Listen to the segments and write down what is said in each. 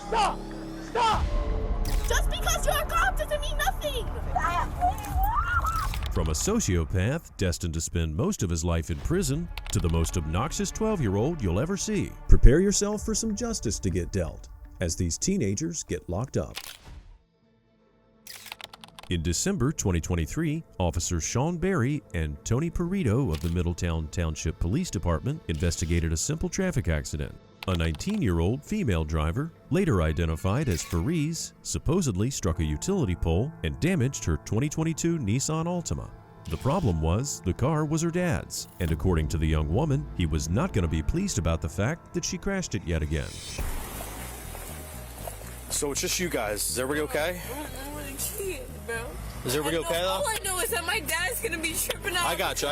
Stop! Stop! Just because you're a cop doesn't mean nothing! From a sociopath destined to spend most of his life in prison to the most obnoxious 12-year-old you'll ever see, prepare yourself for some justice to get dealt as these teenagers get locked up. In December 2023, Officers Sean Berry and Tony Perito of the Middletown Township Police Department investigated a simple traffic accident. A 19-year-old female driver, later identified as Fariz, supposedly struck a utility pole and damaged her 2022 Nissan Altima. The problem was the car was her dad's, and according to the young woman, he was not going to be pleased about the fact that she crashed it yet again. So it's just you guys. Is everybody okay? Bro. Is everybody okay though? All I know is that my dad's gonna be tripping out. I got you.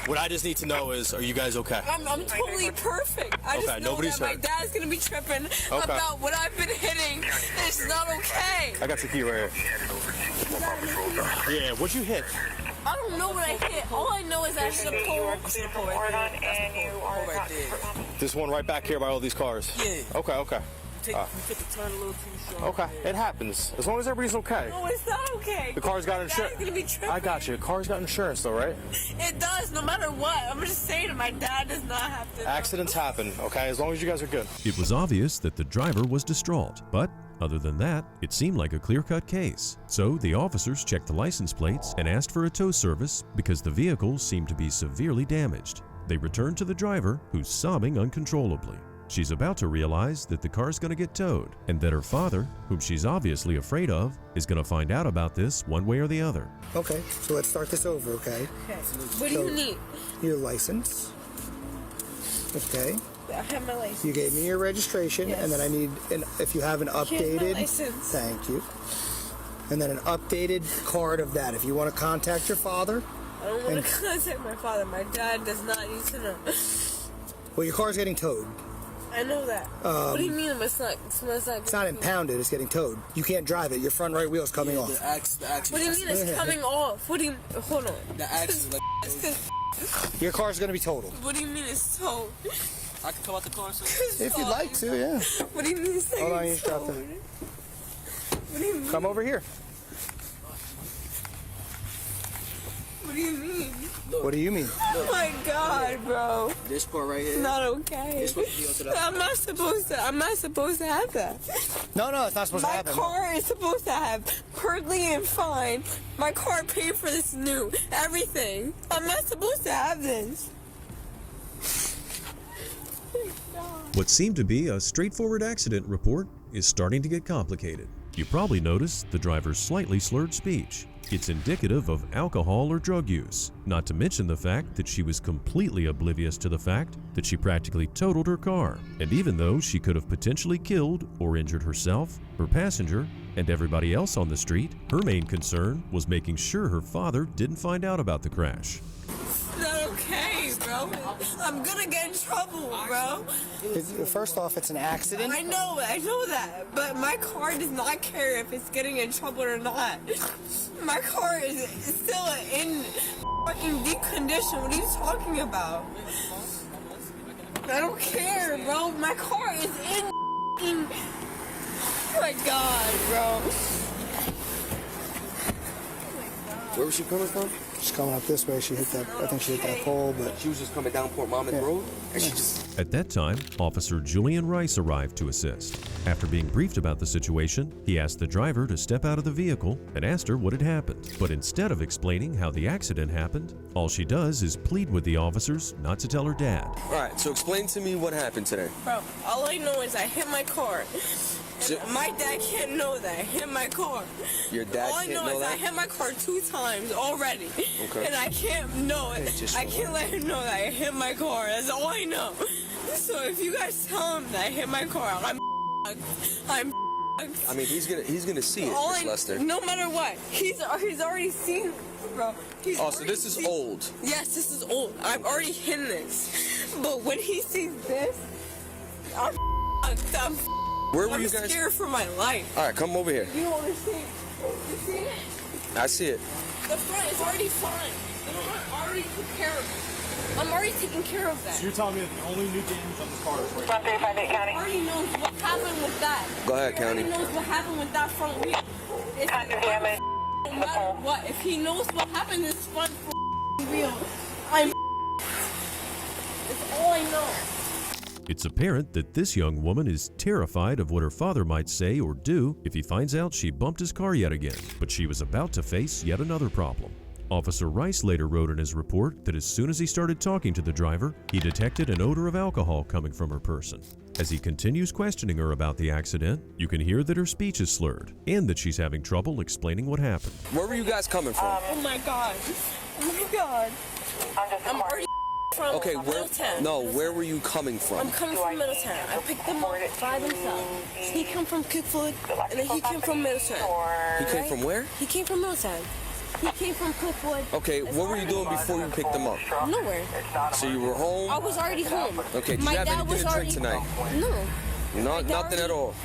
What I just need to know is, are you guys okay? I'm totally perfect. I just know that my dad's gonna be tripping about what I've been hitting. It's not okay. I got your key right here. Yeah, what'd you hit? I don't know what I hit. All I know is that I hit a pole. This one right back here by all these cars? Yeah. Okay. You took the turn a little too short. Okay, it happens. As long as everybody's okay. No, it's not okay. The car's got insurance. Gonna be tripping. I got you. The car's got insurance though, right? It does, no matter what. I'm just saying, my dad does not have to. Accidents happen, okay? As long as you guys are good. It was obvious that the driver was distraught, but other than that, it seemed like a clear-cut case. So the officers checked the license plates and asked for a tow service because the vehicle seemed to be severely damaged. They returned to the driver, who's sobbing uncontrollably. She's about to realize that the car's going to get towed and that her father, whom she's obviously afraid of, is going to find out about this one way or the other. Okay, so let's start this over, okay? Okay. What do you need? Your license. Okay. I have my license. You gave me your registration, Yes. and then I need, if you have an updated... Here's my license. Thank you. And then an updated card of that. If you want to contact your father... I don't want to contact my father. My dad does not need to know. Well, your car's getting towed. I know that. What do you mean it's not impounded, it's getting towed. You can't drive it. Your front right wheel's coming off. What do you mean it's coming off? What do you... Hold on. The accident, Your car's going to be totaled. What do you mean it's towed? I can come out the car, sir? If you'd like to, yeah. What do you mean it's Hold on, you just dropped it. What do you mean? Come over here. What do you mean? What do you mean? Oh my God, bro. This part right here. It's not okay. I'm not supposed to have that. No, it's not supposed to happen. My car is supposed to have perfectly and fine. My car paid for this new everything. I'm not supposed to have this. What seemed to be a straightforward accident report is starting to get complicated. You probably noticed the driver's slightly slurred speech. It's indicative of alcohol or drug use, not to mention the fact that she was completely oblivious to the fact that she practically totaled her car. And even though she could have potentially killed or injured herself, her passenger, and everybody else on the street, her main concern was making sure her father didn't find out about the crash. It's not okay, bro. I'm gonna get in trouble, bro. First off, it's an accident. I know that. But my car does not care if it's getting in trouble or not. My car is still in fucking deep condition. What are you talking about? I don't care, bro. My car is in fucking... Oh my God, bro. Where was she coming from? She's coming up this way. She hit that. I think she hit that pole, but She was just coming down Port Monmouth Road, and she just... At that time, Officer Julian Rice arrived to assist. After being briefed about the situation, he asked the driver to step out of the vehicle and asked her what had happened. But instead of explaining how the accident happened, all she does is plead with the officers not to tell her dad. All right, so explain to me what happened today. Bro, all I know is I hit my car. And my dad can't know that I hit my car. Your dad all I can't know is that? I hit my car 2 times already. Okay. And I can't know it. I can't let him know that I hit my car. That's all I know. So if you guys tell him that I hit my car, I'm I mean, he's gonna see it, Miss Lester. No matter what, he's already seen it, bro. So this is old. Yes, this is old. I've already hidden this. But when he sees this, I'm Where were you guys? I'm scared for my life. All right, come over here. You don't understand. You see it? I see it. The front is already fine. The front already took care of it. I'm already taking care of that. So you're telling me that the only new damage on the car is right I already know what happened with Go ahead, County. He knows what happened with that front wheel. It's damage. no matter what, if he knows what happened in his front wheel, I'm. It's all I know. It's apparent that this young woman is terrified of what her father might say or do if he finds out she bumped his car yet again, but she was about to face yet another problem. Officer Rice later wrote in his report that as soon as he started talking to the driver, he detected an odor of alcohol coming from her person. As he continues questioning her about the accident, you can hear that her speech is slurred and that she's having trouble explaining what happened. Where were you guys coming from? Oh my god. Oh my god. I'm already from Middletown. No, where were you coming from? I'm coming from Middletown. I picked them up by themselves. He came from Cookwood, and then he came from Middletown. He came from where? He came from Middletown. He came from Cookwood. Okay, what were you doing before you picked them up? Nowhere. So you were home? I was already home. Okay, did you have anything to drink tonight? No. Nothing at all?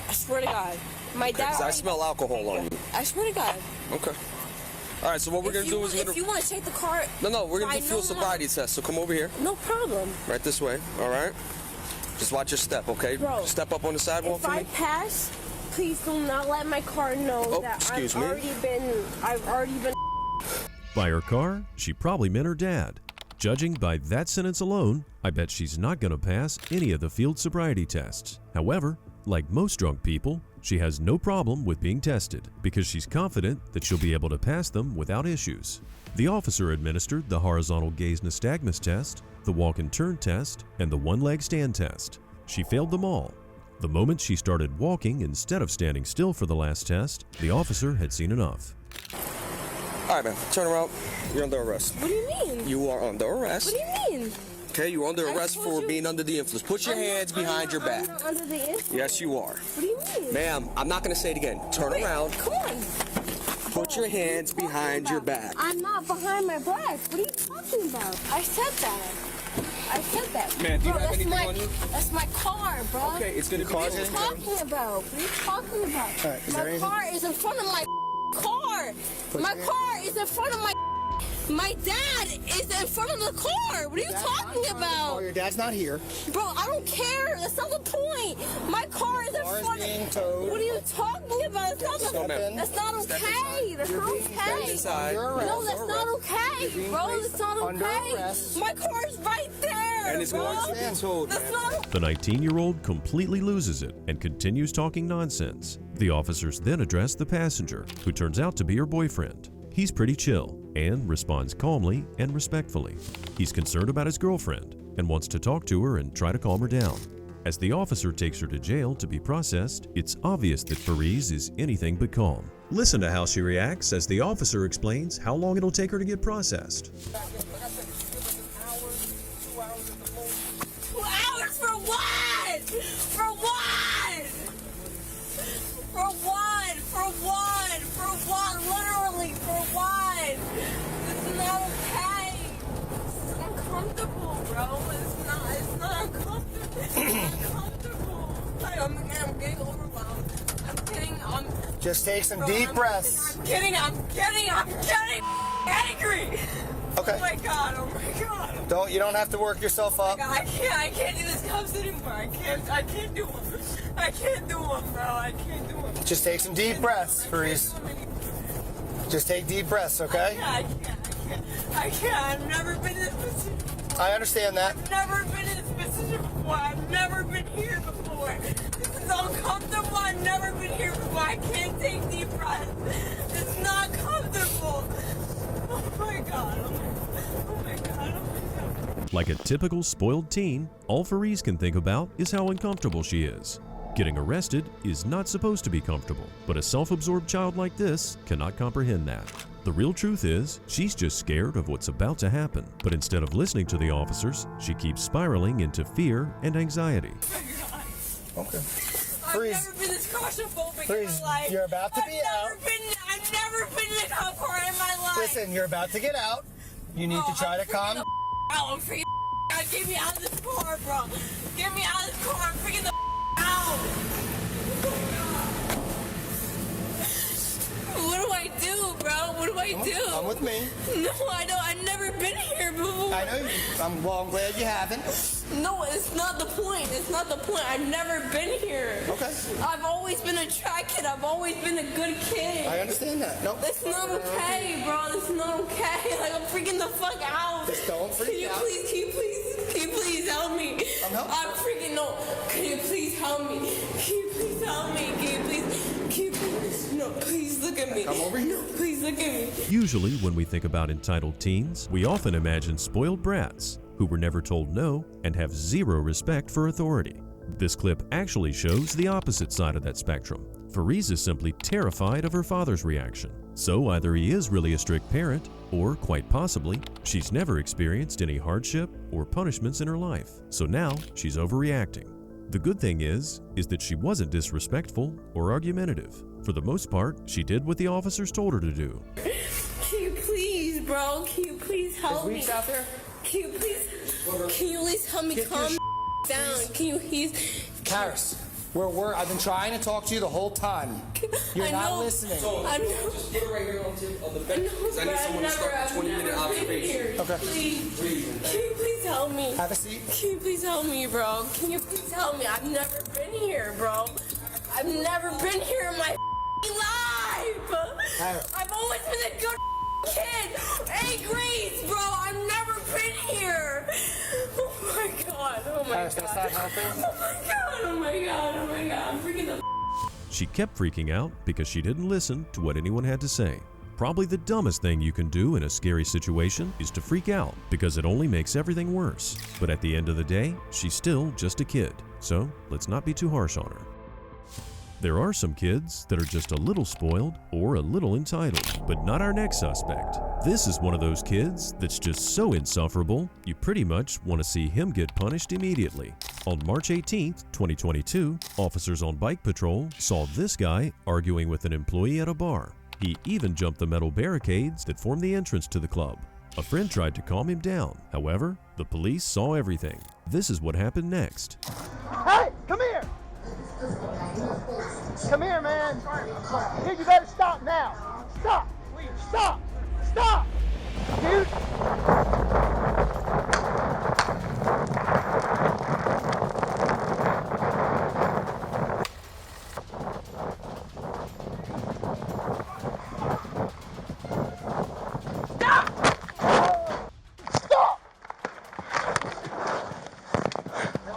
I swear to God. My dad. Because I smell alcohol on you. I swear to God. Okay. All right, so what we're going to do is... If you want to take the car... No, we're going to do fuel sobriety test, so come over here. No problem. Right this way, all right? Just watch your step, okay? Bro, step up on the sidewalk for me. If I pass, please do not let my car know that I've already been... By her car, she probably meant her dad. Judging by that sentence alone, I bet she's not going to pass any of the field sobriety tests. However, like most drunk people, she has no problem with being tested because she's confident that she'll be able to pass them without issues. The officer administered the horizontal gaze nystagmus test, the walk and turn test, and the one-leg stand test. She failed them all. The moment she started walking instead of standing still for the last test, the officer had seen enough. All right, man, turn around. You're under arrest. What do you mean? You are under arrest. What do you mean? Okay, you're under arrest for being under the influence. Put your hands behind your back. I'm not under the influence. Yes, you are. What do you mean? Ma'am, I'm not going to say it again. Turn around. Come on. Put your hands behind your back. I'm not behind my back. What are you talking about? I said that. Man, do you have anything on you? That's my car, bro. Okay, it's going to cause What are you talking about? What are you talking about? All right, my car is in front of my car. My car is in front of my... My dad is in front of the car. What are you talking about? Oh, your dad's not here. Bro, I don't care. That's not the point. My car is in front of... being towed. What are you talking about? That's not okay. That's not okay. That's not okay. No, that's not okay, bro. That's not okay. My car is right there, and it's going to be towed, man. The 19-year-old completely loses it and continues talking nonsense. The officers then address the passenger, who turns out to be her boyfriend. He's pretty chill and responds calmly and respectfully. He's concerned about his girlfriend and wants to talk to her and try to calm her down. As the officer takes her to jail to be processed, it's obvious that Fariz is anything but calm. Listen to how she reacts as the officer explains how long it'll take her to get processed. 2 hours for what? For what? For what? For what? For what? Literally, for what? This is not okay. This is uncomfortable, bro. It's not uncomfortable. It's uncomfortable. I'm getting overwhelmed. Just take some deep breaths. I'm getting angry. Okay. Oh my god. You don't have to work yourself up. I can't do this cuffs anymore. I can't do them. I can't do them, bro. I can't do them. Just take some deep breaths, Fariz. Just take deep breaths, okay? I can't. I've never been in this position. I understand that. I've never been in this position before. I've never been here before. This is uncomfortable. I've never been here before. I can't take deep breaths. It's not comfortable. Oh my god. Oh my god. Like a typical spoiled teen, all Fariz can think about is how uncomfortable she is. Getting arrested is not supposed to be comfortable, but a self-absorbed child like this cannot comprehend that. The real truth is, she's just scared of what's about to happen, but instead of listening to the officers, she keeps spiraling into fear and anxiety. Okay. I've never been this claustrophobic in my life. You're about to be out. I've never been in a cop car in my life. Listen, you're about to get out. You need to try to calm down. I'm freaking out. Get me out of this car, bro. Get me out of this car. I'm freaking the out. What do I do, bro? What do I do? Come with me. No, I don't. I've never been here before. I know you. I'm glad you haven't. No, it's not the point. It's not the point. I've never been here. Okay. I've always been a track kid. I've always been a good kid. I understand that. No. That's not okay, bro. That's not okay. Like, I'm freaking the fuck out. Just don't freak out. Can you please help me? I'm helping. I'm freaking no. Can you please help me? Can you please help me? Can you please? No, please look at me. Come over here. No, please look at me. Usually, when we think about entitled teens, we often imagine spoiled brats who were never told no and have zero respect for authority. This clip actually shows the opposite side of that spectrum. Fariz is simply terrified of her father's reaction. So either he is really a strict parent, or quite possibly, she's never experienced any hardship or punishments in her life. So now she's overreacting. The good thing is that she wasn't disrespectful or argumentative. For the most part, she did what the officers told her to do. Can you please, bro? Can you please help me? out there? Can you please help me calm down? Can you please? Karis, I've been trying to talk to you the whole time. You're not listening. I know. Just put it right here on the bench, because I need someone to start a 20-minute observation. Okay. Please. Can you please help me? Have a seat. Can you please help me, bro? Can you please help me? I've never been here, bro. I've never been here in my life. I've always been a good kid. 8 grades, bro. I've never been here. Oh my god. Oh my god. That's not helping. Oh my god. Oh my god. Oh my god. I'm freaking the. She kept freaking out because she didn't listen to what anyone had to say. Probably the dumbest thing you can do in a scary situation is to freak out, because it only makes everything worse. But at the end of the day, she's still just a kid, so let's not be too harsh on her. There are some kids that are just a little spoiled or a little entitled, but not our next suspect. This is one of those kids that's just so insufferable, you pretty much want to see him get punished immediately. On March 18th, 2022, officers on bike patrol saw this guy arguing with an employee at a bar. He even jumped the metal barricades that form the entrance to the club. A friend tried to calm him down. However, the police saw everything. This is what happened next. Hey, come here! Come here, man. Dude, you better stop now. Stop. Please, stop. Stop. Dude. Stop.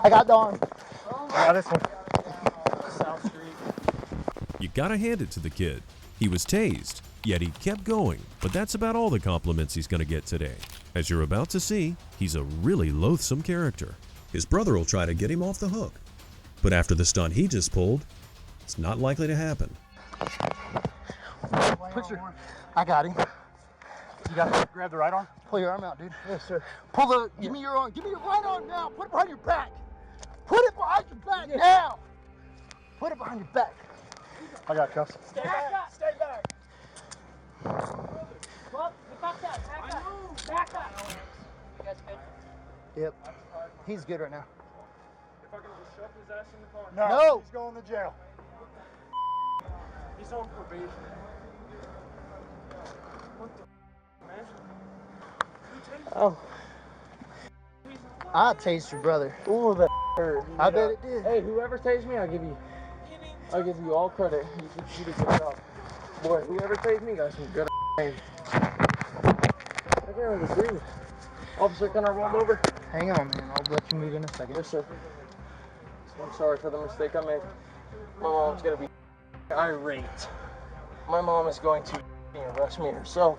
I got Dawn. I got this one. You gotta hand it to the kid. He was tased, yet he kept going. But that's about all the compliments he's gonna get today. As you're about to see, he's a really loathsome character. His brother will try to get him off the hook. But after the stunt he just pulled, it's not likely to happen. I got him. You gotta grab the right arm. Pull your arm out, dude. Yes, sir. Give me your arm. Give me your right arm now. Put it behind your back. Put it behind your back now. Put it behind your back. I got cuffs. Stay back. Stay back. Well, back up. Back up. Back up. You guys good? Yep. He's good right now. If I can just shove his ass in the No. car. No. He's going to jail. He's on probation. What the man? Oh. I tased your brother. Ooh, that hurt. I bet it did. Hey, whoever tased me, I'll give you all credit. You did a good job. Boy, whoever tased me got some good aim. I can't really breathe. Officer, can I roll over? Hang on, man. I'll let you move in a second. Yes, sir. I'm sorry for the mistake I made. My mom's gonna be irate. My mom is going to arrest me herself.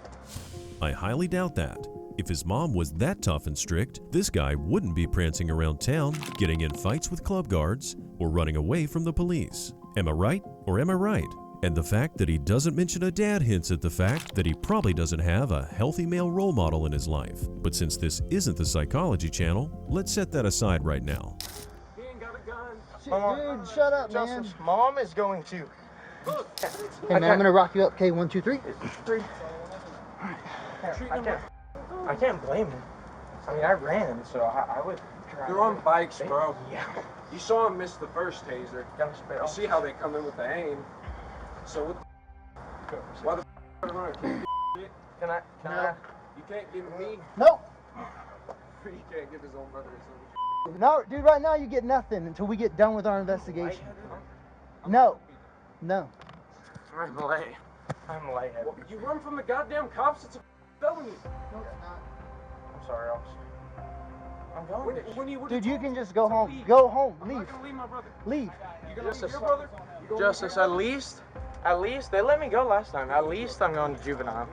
I highly doubt that. If his mom was that tough and strict, this guy wouldn't be prancing around town, getting in fights with club guards, or running away from the police. Am I right or am I right? And the fact that he doesn't mention a dad hints at the fact that he probably doesn't have a healthy male role model in his life. But since this isn't the psychology channel, let's set that aside right now. He ain't got a gun. Dude, shut up, Justice, man. Mom is going to. Hey, man, I'm gonna rock you up. Okay, 1, 2, 3. I can't blame him. I mean, I ran, so I would try. They're on bikes, bro. Yeah. You saw him miss the first taser. You see how they come in with the aim. So what the why the f*** run? Can I? You can't give me. No. He can't give his own brother his own. No, dude, right now you get nothing until we get done with our investigation. No. No. I'm late. I'm late. Well, you run from the goddamn cops, it's a felony. No, it's not. I'm sorry, officer. I'm going. Dude, you can just go home. Go home. I'm Leave. not gonna leave my brother. Leave. You gonna leave your brother? Justice, at least, they let me go last time. At least I'm going to juvenile.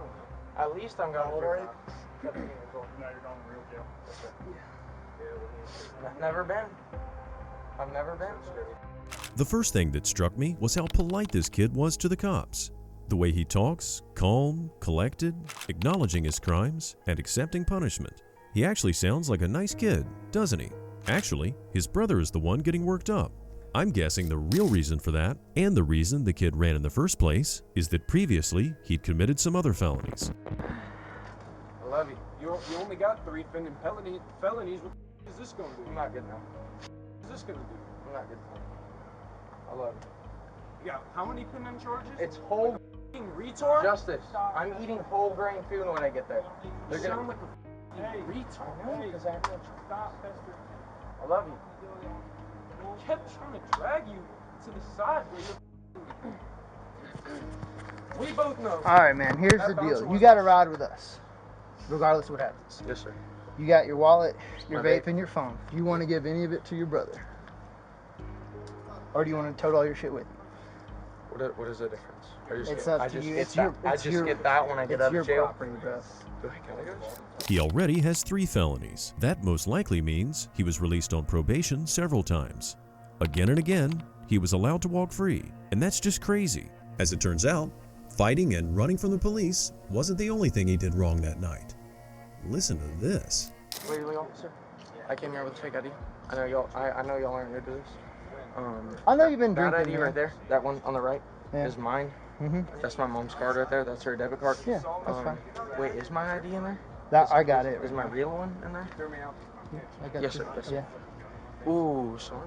At least I'm going to juvenile. Now you're going to real jail. I've never been. The first thing that struck me was how polite this kid was to the cops. The way he talks, calm, collected, acknowledging his crimes, and accepting punishment. He actually sounds like a nice kid, doesn't he? Actually, his brother is the one getting worked up. I'm guessing the real reason for that, and the reason the kid ran in the first place, is that previously he'd committed some other felonies. I love you. You only got 3 pending felonies. What the is this going to do? I'm not good enough. What is this going to do? I'm not good enough. I love you. You got how many pending charges? It's whole retard. Justice. I'm eating whole grain food when I get there. You sound like a retard. I know, because I love you. Kept trying to drag you to the side where you're... We both know. All right, man. Here's the deal. You got to ride with us, regardless of what happens. Yes, sir. You got your wallet, your My vape, vape. and your phone. Do you want to give any of it to your brother? Or do you want to tote all your shit with you? What is the difference? It's up to you. It's your. I just get that when I get out It's of your jail. property, bro. Can I go? He already has 3 felonies. That most likely means he was released on probation several times. Again and again, he was allowed to walk free, and that's just crazy. As it turns out, fighting and running from the police wasn't the only thing he did wrong that night. Listen to this. Wait, officer. I came here with a fake ID. I know y'all aren't new to this. I know you've been that drinking. ID right there, that one on the right, Yeah. is mine. Mm-hmm. That's my mom's card right there. That's her debit card. Yeah, that's fine. Wait, is my ID in there? I got it. Is my real one in there? I got Yes, you. sir. Yes, sir. Yeah. Ooh, son.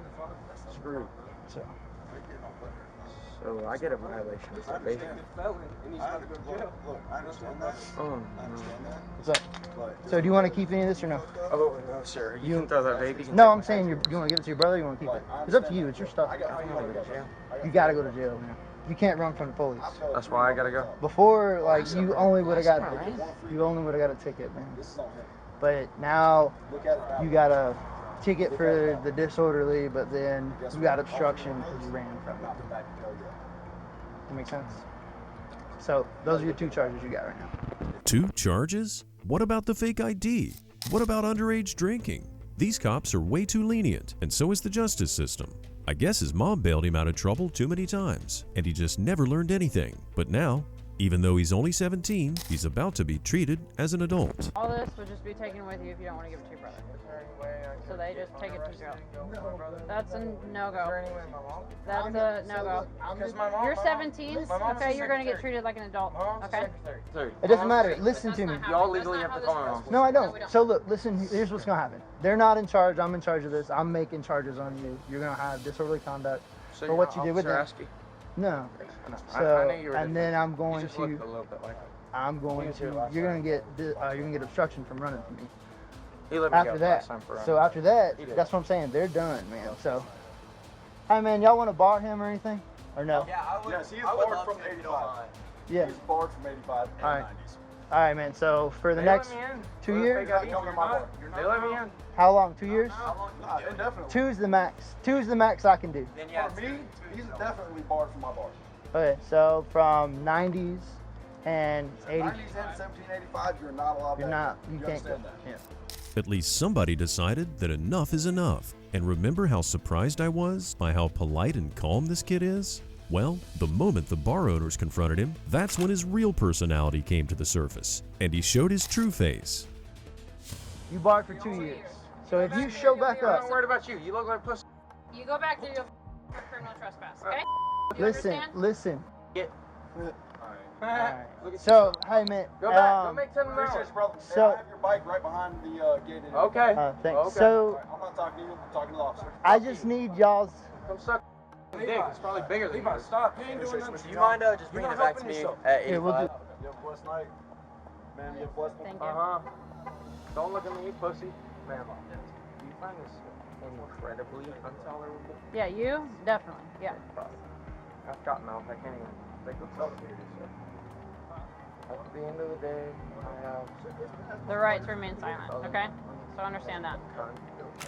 Screwed. So. So I get a violation of probation. What's up? So do you want to keep any of this or no? Oh no, sir. You can throw that baby. No, I'm saying you want to give it to your brother. Or you want to keep it? It's up to you. It's your stuff. You gotta go to jail, man. You can't run from the police. That's why I gotta go. Before, like, you only would have got a ticket, man. But now you got a ticket for the disorderly, but then you got obstruction because you ran from it. That makes sense? So those are your 2 charges you got right now. 2 charges? What about the fake ID? What about underage drinking? These cops are way too lenient, and so is the justice system. I guess his mom bailed him out of trouble too many times, and he just never learned anything. But now, even though he's only 17, he's about to be treated as an adult. All this would just be taken with you if you don't want to give it to your brother. So they just take it to jail. That's a no-go. That's a no-go. You're 17, okay? You're going to get treated like an adult, okay? It doesn't matter. Listen to me. Y'all legally have to call my mom. No, I don't. So look, listen, here's what's going to happen. They're not in charge. I'm in charge of this. I'm making charges on you. You're going to have disorderly conduct for what you did with them. No. So, and then I'm going to, you're going to get obstruction from running from me. After that, that's what I'm saying. They're done, man. So, hey, man, y'all want to bar him or anything? Or no? Yeah, I would. Yes, he is I would barred love from to, 85. Yeah. He's barred from 85 and All right. 90s. All right, man. So for the next 2 years, They let me in. how long? 2 years? Nah, indefinitely. 2's the max. 2's the max I can do. Then yeah, For me, he's definitely barred from my bar. Okay, so from 90s and 80s, 90s and 1785, you're not allowed you're back. not. You can't go. understand that? Yeah. At least somebody decided that enough is enough. And remember how surprised I was by how polite and calm this kid is? Well, the moment the bar owners confronted him, that's when his real personality came to the surface, and he showed his true face. You barred for 2 years. So if you show back I'm up, not worried about you. You look like pussy. You go back to your criminal trespass, okay? You listen, understand? listen. Alright. So, hey, man. Go back. Go make 10 Appreciate hours. you, brother. So- Hey, I have your bike right behind the gate. Okay. Thanks. Okay. So, I'm not talking to you. I'm talking to the officer. I just need y'all's. Come suck dick. It's probably bigger than Levi, yours. stop. You ain't doing nothing. Do you mind just bringing it back to me at 85? Here, we'll do. You have a blessed night. Man, you have a blessed Thank you. Don't look at me, pussy. Man, do you find this incredibly intolerable. Yeah, you definitely. Yeah. I've got mouth. I can't even think of something serious. At the end of the day, I have The right to remain silent. Okay. So understand that.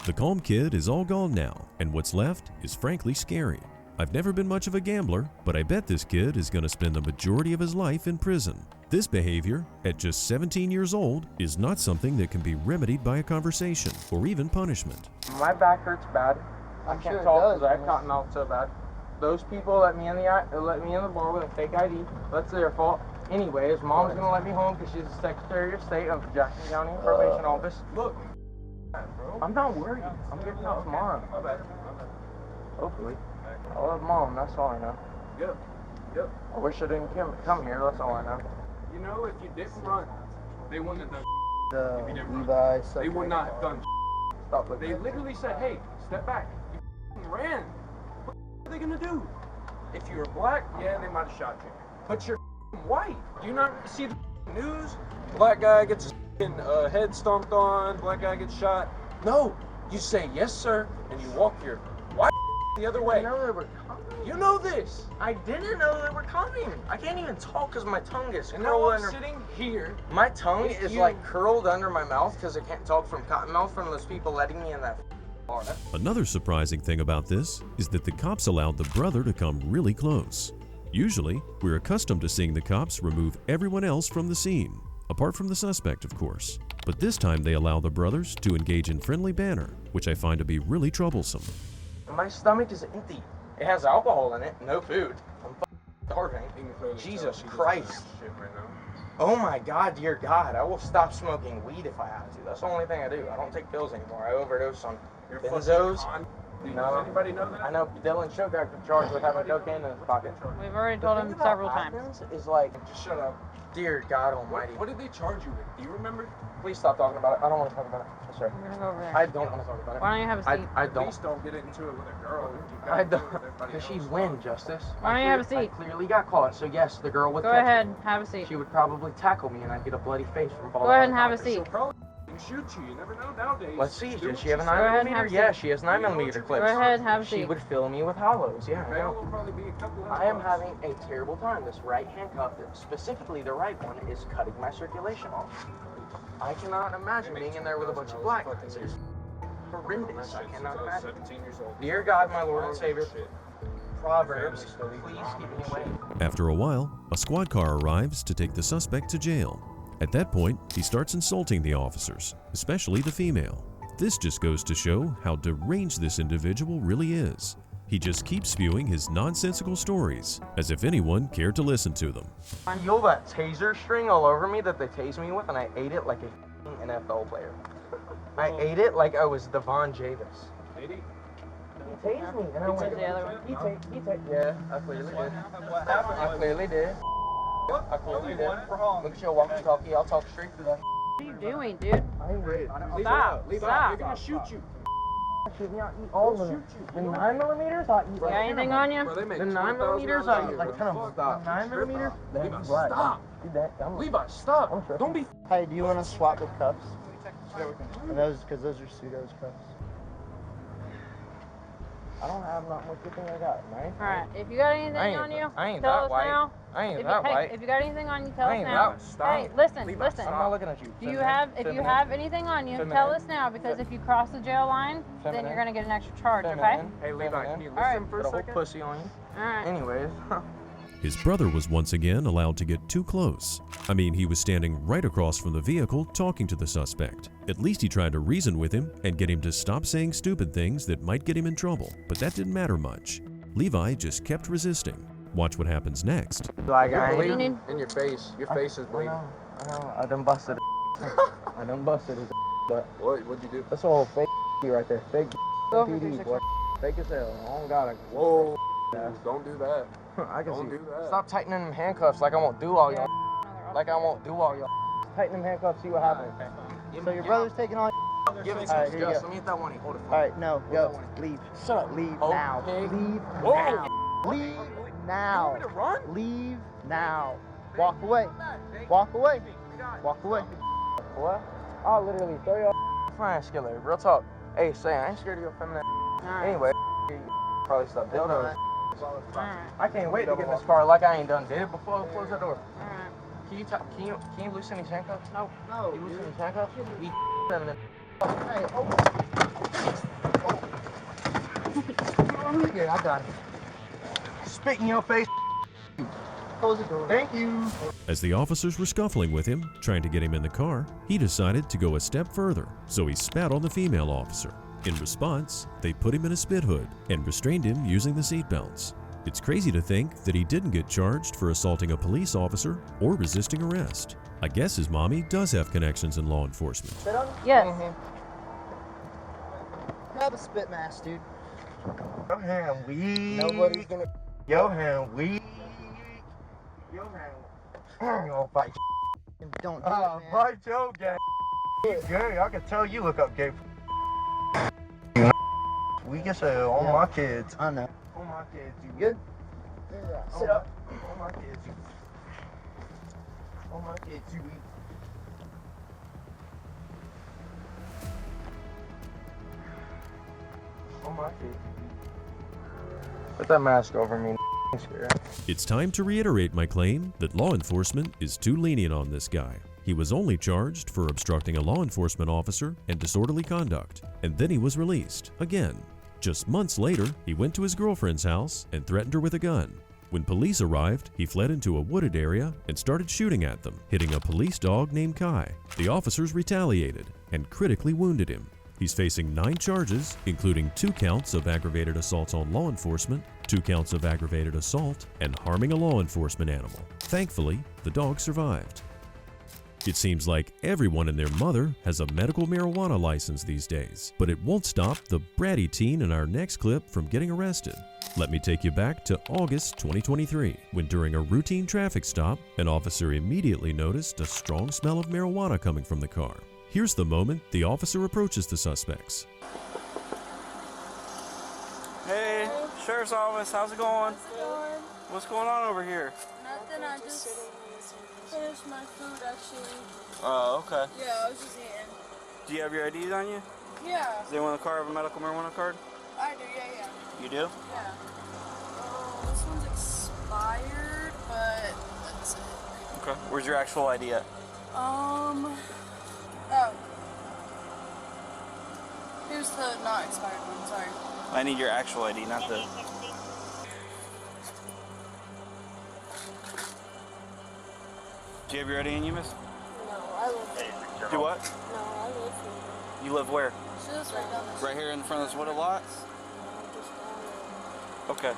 The calm kid is all gone now, and what's left is frankly scary. I've never been much of a gambler, but I bet this kid is going to spend the majority of his life in prison. This behavior, at just 17 years old, is not something that can be remedied by a conversation or even punishment. My back hurts bad. I I'm can't sure it talk does, because I've man. gotten out so bad. Those people let me in the bar with a fake ID. That's their fault. Anyways, mom's gonna let me home because she's the Secretary of State of Jackson County Probation Office. Look, I'm not worried. I'm getting out tomorrow. Hopefully. I love mom. That's all I know. Yep. I wish I didn't come here. That's all I know. You know, if you didn't run, they wouldn't have done. If you didn't run, Levi, they would not have done. Stop looking. They literally said, "Hey, step back." You ran. What are they gonna do? If you were black, yeah, they might have shot you. But you're white. Do you not see the news? Black guy gets his head stomped on. Black guy gets shot. No, you say yes, sir, and you walk your white the other way. I know they were coming. You know this. I didn't know they were coming. I can't even talk because my tongue is And now curled I'm under. sitting here. My tongue with is you. like curled under my mouth because I can't talk from cotton mouth from those people letting me in that bar. Another surprising thing about this is that the cops allowed the brother to come really close. Usually, we're accustomed to seeing the cops remove everyone else from the scene, apart from the suspect, of course. But this time they allow the brothers to engage in friendly banter, which I find to be really troublesome. My stomach is empty. It has alcohol in it, no food. I'm starving. Jesus Christ. Oh my God, dear God, I will stop smoking weed if I have to. That's the only thing I do. I don't take pills anymore. I overdose on benzos. Does anybody know that? I know Dylan Shook got charged with having cocaine in his pocket. We've already told him several times. Is like, Just shut up. dear God Almighty. What did they charge you with? Do you remember? Please stop talking about it. I don't want to talk about it. Yes, sir. I'm gonna go over there. I don't want to talk about it. Why don't you have a seat? I don't. Please don't get into it with a girl. I don't. Because she's win, Justice. Why don't you have a I seat? clearly got caught, so yes, the girl would Go catch ahead, me. have a seat. She would probably tackle me and I'd get a bloody face from falling Go ahead out and of have a the seat. She'll probably shoot you. You never know nowadays. Let's see, Do does she have a what 9mm? have a Yeah, seat. she has 9mm clips. Go ahead, have a She seat. would fill me with hollows, yeah. I Bail know. will probably be a couple of I am bucks. having a terrible time. This right handcuff, specifically the right one, is cutting my circulation off. I cannot imagine being in there with a bunch of black guys. It's horrendous. I cannot imagine. 17 years old. Dear God, my Lord and Savior, Proverbs, please keep me away. After a while, a squad car arrives to take the suspect to jail. At that point, he starts insulting the officers, especially the female. This just goes to show how deranged this individual really is. He just keeps spewing his nonsensical stories, as if anyone cared to listen to them. I feel that taser string all over me that they tased me with, and I ate it like a NFL player. I ate it like I was Devon Javis. Did he? He tased me, and I went, the other one. he tased, yeah, I clearly did. I clearly did. I clearly did. Look at your walkie-talkie, I'll talk straight to that. What are you doing, dude? I ain't ready. Stop, Leave stop. They're gonna shoot you. Shoot me, I'll eat all of them. The 9mm, I'll eat You got anything on you? Bro, they make The 9mm, I'll eat like 10 of them. Stop. 9mm, Levi, that's black. stop. Dude, that, Levi, stop. I'm tripping. Don't be. Hey, do you want to swap the cups? And those, because those are pseudo's cups. I don't have not much good thing I got, man. Alright, if you got anything on you, I ain't tell that us white. now. I ain't If that you, white. hey, if you got anything on you, tell I us ain't now. that- stop. Hey, listen, Levi, listen. I'm not looking at you. If you have anything on you, Feminine. tell us now, because if you cross the jail line, then Feminine. you're gonna get an extra charge, okay? Feminine. Hey, Levi, Feminine. can you Alright. listen for a Got a whole second? pussy on you. Alright. Anyways. His brother was once again allowed to get too close. I mean, he was standing right across from the vehicle talking to the suspect. At least he tried to reason with him and get him to stop saying stupid things that might get him in trouble, but that didn't matter much. Levi just kept resisting. Watch what happens next. Like, You're I ain't. bleeding in your face. Your face is I bleeding. know. I done busted it. I done busted it. But What'd you do? that's all fake right there. Fake Go for PD, 360. boy. Fake as hell. Oh, God. Whoa. Don't do that. I can Don't see. do that. Stop tightening them handcuffs like I won't do all y'all. Like I won't do all y'all. Tighten them handcuffs, see what happens. So your brother's taking all. Give it All to right, me, here you Gus. go. Let me hit that one. Hold it. All right, no, go. Leave. Shut up. Leave Oh, now. pig. Leave Whoa. now. Leave now. You want me to run? Leave now. Walk away. Walk away. Walk away. What? I'll literally throw your frying skillet. Real talk. Hey, say, I ain't scared of your feminine. Anyway, probably stop dildos. I can't wait to get in this car like I ain't done did it before. Close that door. Can you loosen these handcuffs? No. Can you loosen these handcuffs? You feminine. Hey, Here, I got it. Spit in your face. Close the door. Thank you. As the officers were scuffling with him, trying to get him in the car, he decided to go a step further, so he spat on the female officer. In response, they put him in a spit hood and restrained him using the seatbelts. It's crazy to think that he didn't get charged for assaulting a police officer or resisting arrest. I guess his mommy does have connections in law enforcement. Yes. Grab a spit mask, dude. Your hand weak. Nobody's gonna. Your hand weak. Your hand. I'm gonna fight. Don't do it, man. Fight your gay. Gay. I can tell you look up gay. We can say on my kids. I know. On my kids. You Good? Sit up. On my kids. On my kids. You weak. On my kids. Put that mask over me. It's time to reiterate my claim that law enforcement is too lenient on this guy. He was only charged for obstructing a law enforcement officer and disorderly conduct, and then he was released, again. Just months later, he went to his girlfriend's house and threatened her with a gun. When police arrived, he fled into a wooded area and started shooting at them, hitting a police dog named Kai. The officers retaliated and critically wounded him. He's facing 9 charges, including 2 counts of aggravated assault on law enforcement, 2 counts of aggravated assault, and harming a law enforcement animal. Thankfully, the dog survived. It seems like everyone and their mother has a medical marijuana license these days, but it won't stop the bratty teen in our next clip from getting arrested. Let me take you back to August 2023, when during a routine traffic stop, an officer immediately noticed a strong smell of marijuana coming from the car. Here's the moment the officer approaches the suspects. Hey, Sheriff's Office, how's it going? What's going on over here? Nothing, I just finished my food actually. Oh, okay. Yeah, I was just eating. Do you have your IDs on you? Yeah. Does anyone in the car have a medical marijuana card? I do, yeah. You do? Yeah. This one's expired, but that's it. Okay. Where's your actual ID at? Oh. Here's the not expired one, sorry. I need your actual ID, not the... Do you have your ID on you, miss? No, I live here. Do what? No, I live here. You live where? She lives right down the street. Right here in front of this wooded lot? No, just down Okay.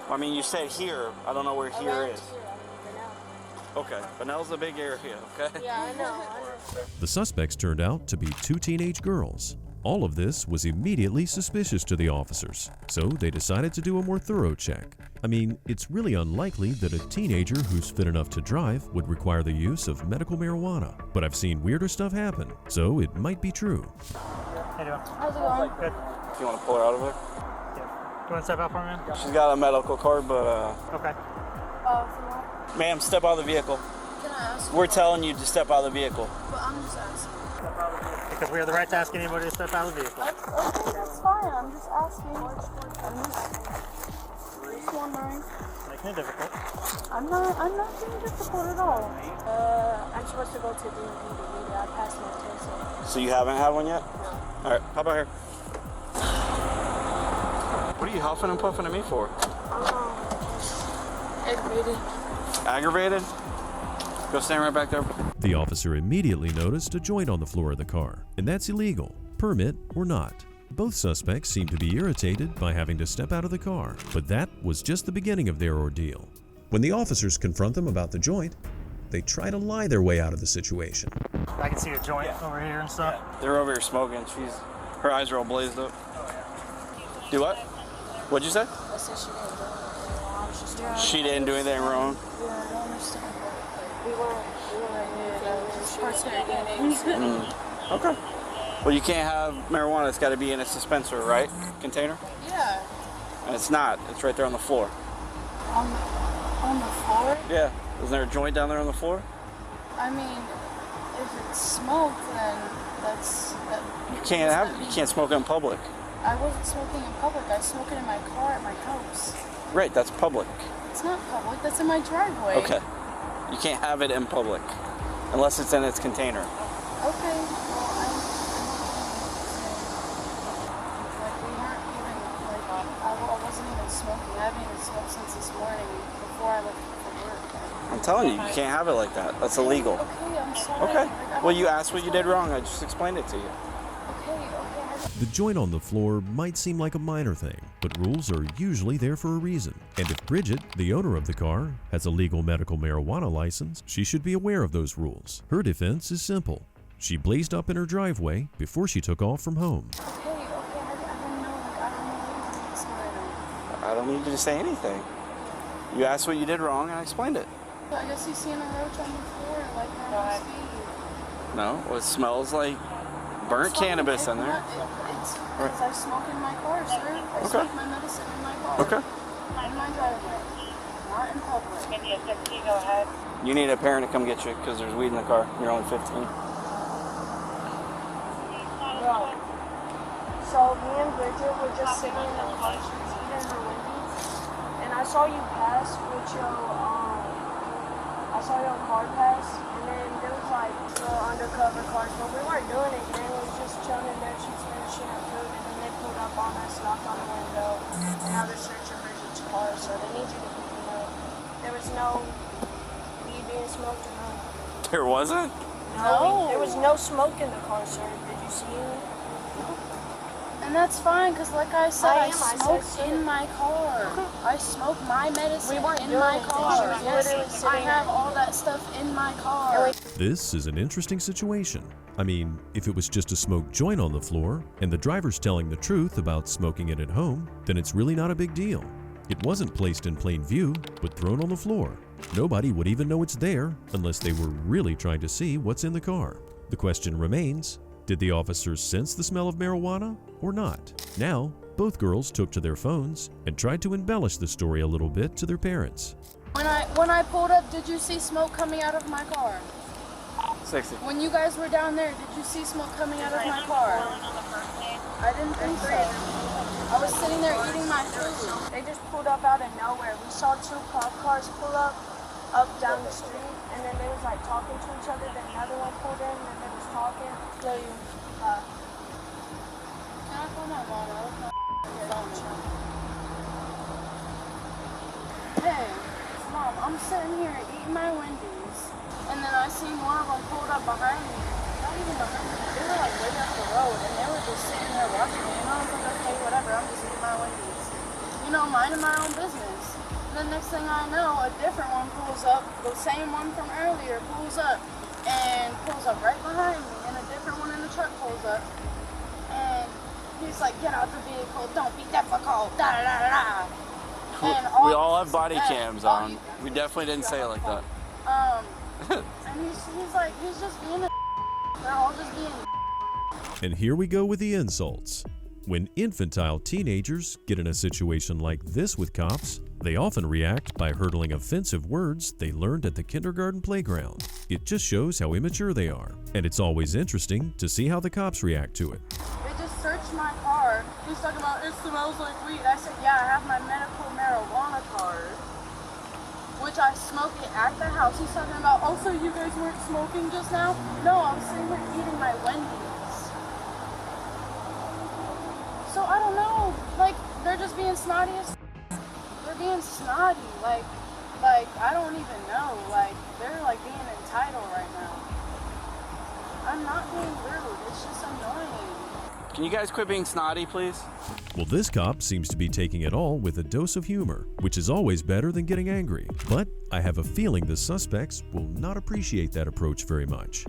Well, I mean, you said here. I don't know where there. here Around is. here, I Okay. Vanell's a big area, okay? Yeah, I know. The suspects turned out to be 2 teenage girls. All of this was immediately suspicious to the officers, so they decided to do a more thorough check. I mean, it's really unlikely that a teenager who's fit enough to drive would require the use of medical marijuana, but I've seen weirder stuff happen, so it might be true. How you doing? How's it going? Good. You want to pull her out of there? Yeah. You want to step out for me? She's got a medical card, but Okay. Ma'am, step out of the vehicle. Can I ask? We're telling you to step out of the vehicle. But I'm just asking. Because we have the right to ask anybody to step out of the vehicle. Okay, that's fine. I'm just asking. I'm just wondering. Making it difficult. I'm not being difficult at all. I'm supposed to go to DMV. I passed my test. So you haven't had one yet? No. All right, how about here? What are you huffing and puffing at me for? Aggravated. Aggravated? Go stand right back there. The officer immediately noticed a joint on the floor of the car, and that's illegal, permit or not. Both suspects seemed to be irritated by having to step out of the car, but that was just the beginning of their ordeal. When the officers confront them about the joint, they try to lie their way out of the situation. I can see a joint over here and stuff. Yeah. They're over here smoking. Her eyes are all blazed up. Do what? What'd you say? I said she didn't do anything wrong. She didn't do anything wrong? Yeah, I don't understand. We weren't Okay. Well, you can't have marijuana. It's got to be in a dispenser, right? Container? Yeah. And it's not. It's right there on the floor. On the floor? Yeah. Isn't there a joint down there on the floor? I mean, if it's smoke, then that's... You can't smoke in public. I wasn't smoking in public. I was smoking in my car at my house. Right, that's public. It's not public. That's in my driveway. Okay. You can't have it in public unless it's in its container. Okay. Well, we weren't even, I wasn't even smoking. I haven't even smoked since this morning before I left for work. I'm telling you, you can't have it like that. That's illegal. Okay, I'm sorry. Okay. Well, you asked what you did wrong. I just explained it to you. The joint on the floor might seem like a minor thing, but rules are usually there for a reason. And if Bridget, the owner of the car, has a legal medical marijuana license, she should be aware of those rules. Her defense is simple. She blazed up in her driveway before she took off from home. I don't need you to say anything. You asked what you did wrong, and I explained it. I guess you seen a roach on the floor, like on speed. No, it smells like burnt cannabis in there. It's because I smoke in my car, sir. I smoke my medicine in my car. Okay. In my driveway. Not in public. Maybe a 15, go ahead. You need a parent to come get you because there's weed in the car. You're only 15. No. So me and Bridget were just sitting in the car, she was eating her Wendy's, and I saw you pass with your, I saw your car pass, and then there was like undercover cars, but we weren't doing it, man. We was just chilling in there, she was finishing her food, and then they pulled up on us, knocked on the window, and now they're searching Bridget's car, so they need you to pick me up. There was no weed being smoked or no. There wasn't? No. There was no smoke in the car, sir. Did you see it? And that's fine, because like I said, I smoke in my car. I smoke my medicine in my car. Yes, I have all that stuff in my car. This is an interesting situation. I mean, if it was just a smoked joint on the floor and the driver's telling the truth about smoking it at home, then it's really not a big deal. It wasn't placed in plain view, but thrown on the floor. Nobody would even know it's there unless they were really trying to see what's in the car. The question remains, did the officers sense the smell of marijuana or not? Now, both girls took to their phones and tried to embellish the story a little bit to their parents. When I pulled up, did you see smoke coming out of my car? 60. When you guys were down there, did you see smoke coming out of my car? I didn't think so. I was sitting there eating my food. They just pulled up out of nowhere. We saw two cop cars pull up down the street, and then they was like talking to each other. Then another one pulled in, and then they was talking. Can I call my mom? Hey, Mom, I'm sitting here eating my Wendy's, and then I seen one of them pulled up behind me. Not even behind me. They were like way up the road, and they were just sitting there watching me. And I was like, okay, whatever. I'm just eating my Wendy's. You know, minding my own business. And then next thing I know, a different one pulls up. The same one from earlier pulls up right behind me, and a different one in the truck pulls up. And he's like, get out the vehicle. Don't be difficult. Da da da da. We all have body cams on. We definitely didn't say it like that. And he's just being a they're all just being. And here we go with the insults. When infantile teenagers get in a situation like this with cops, they often react by hurtling offensive words they learned at the kindergarten playground. It just shows how immature they are, and it's always interesting to see how the cops react to it. They just searched my car. He's talking about, it smells like weed. I said, yeah, I have my medical marijuana card, which I smoke it at the house. He's talking about, oh, so you guys weren't smoking just now? No, I was sitting here eating my Wendy's. So I don't know, like, they're just being snotty as they're being snotty, like, I don't even know, like, they're like being entitled right now. I'm not being rude, it's just annoying. Can you guys quit being snotty, please? Well, this cop seems to be taking it all with a dose of humor, which is always better than getting angry. But I have a feeling the suspects will not appreciate that approach very much.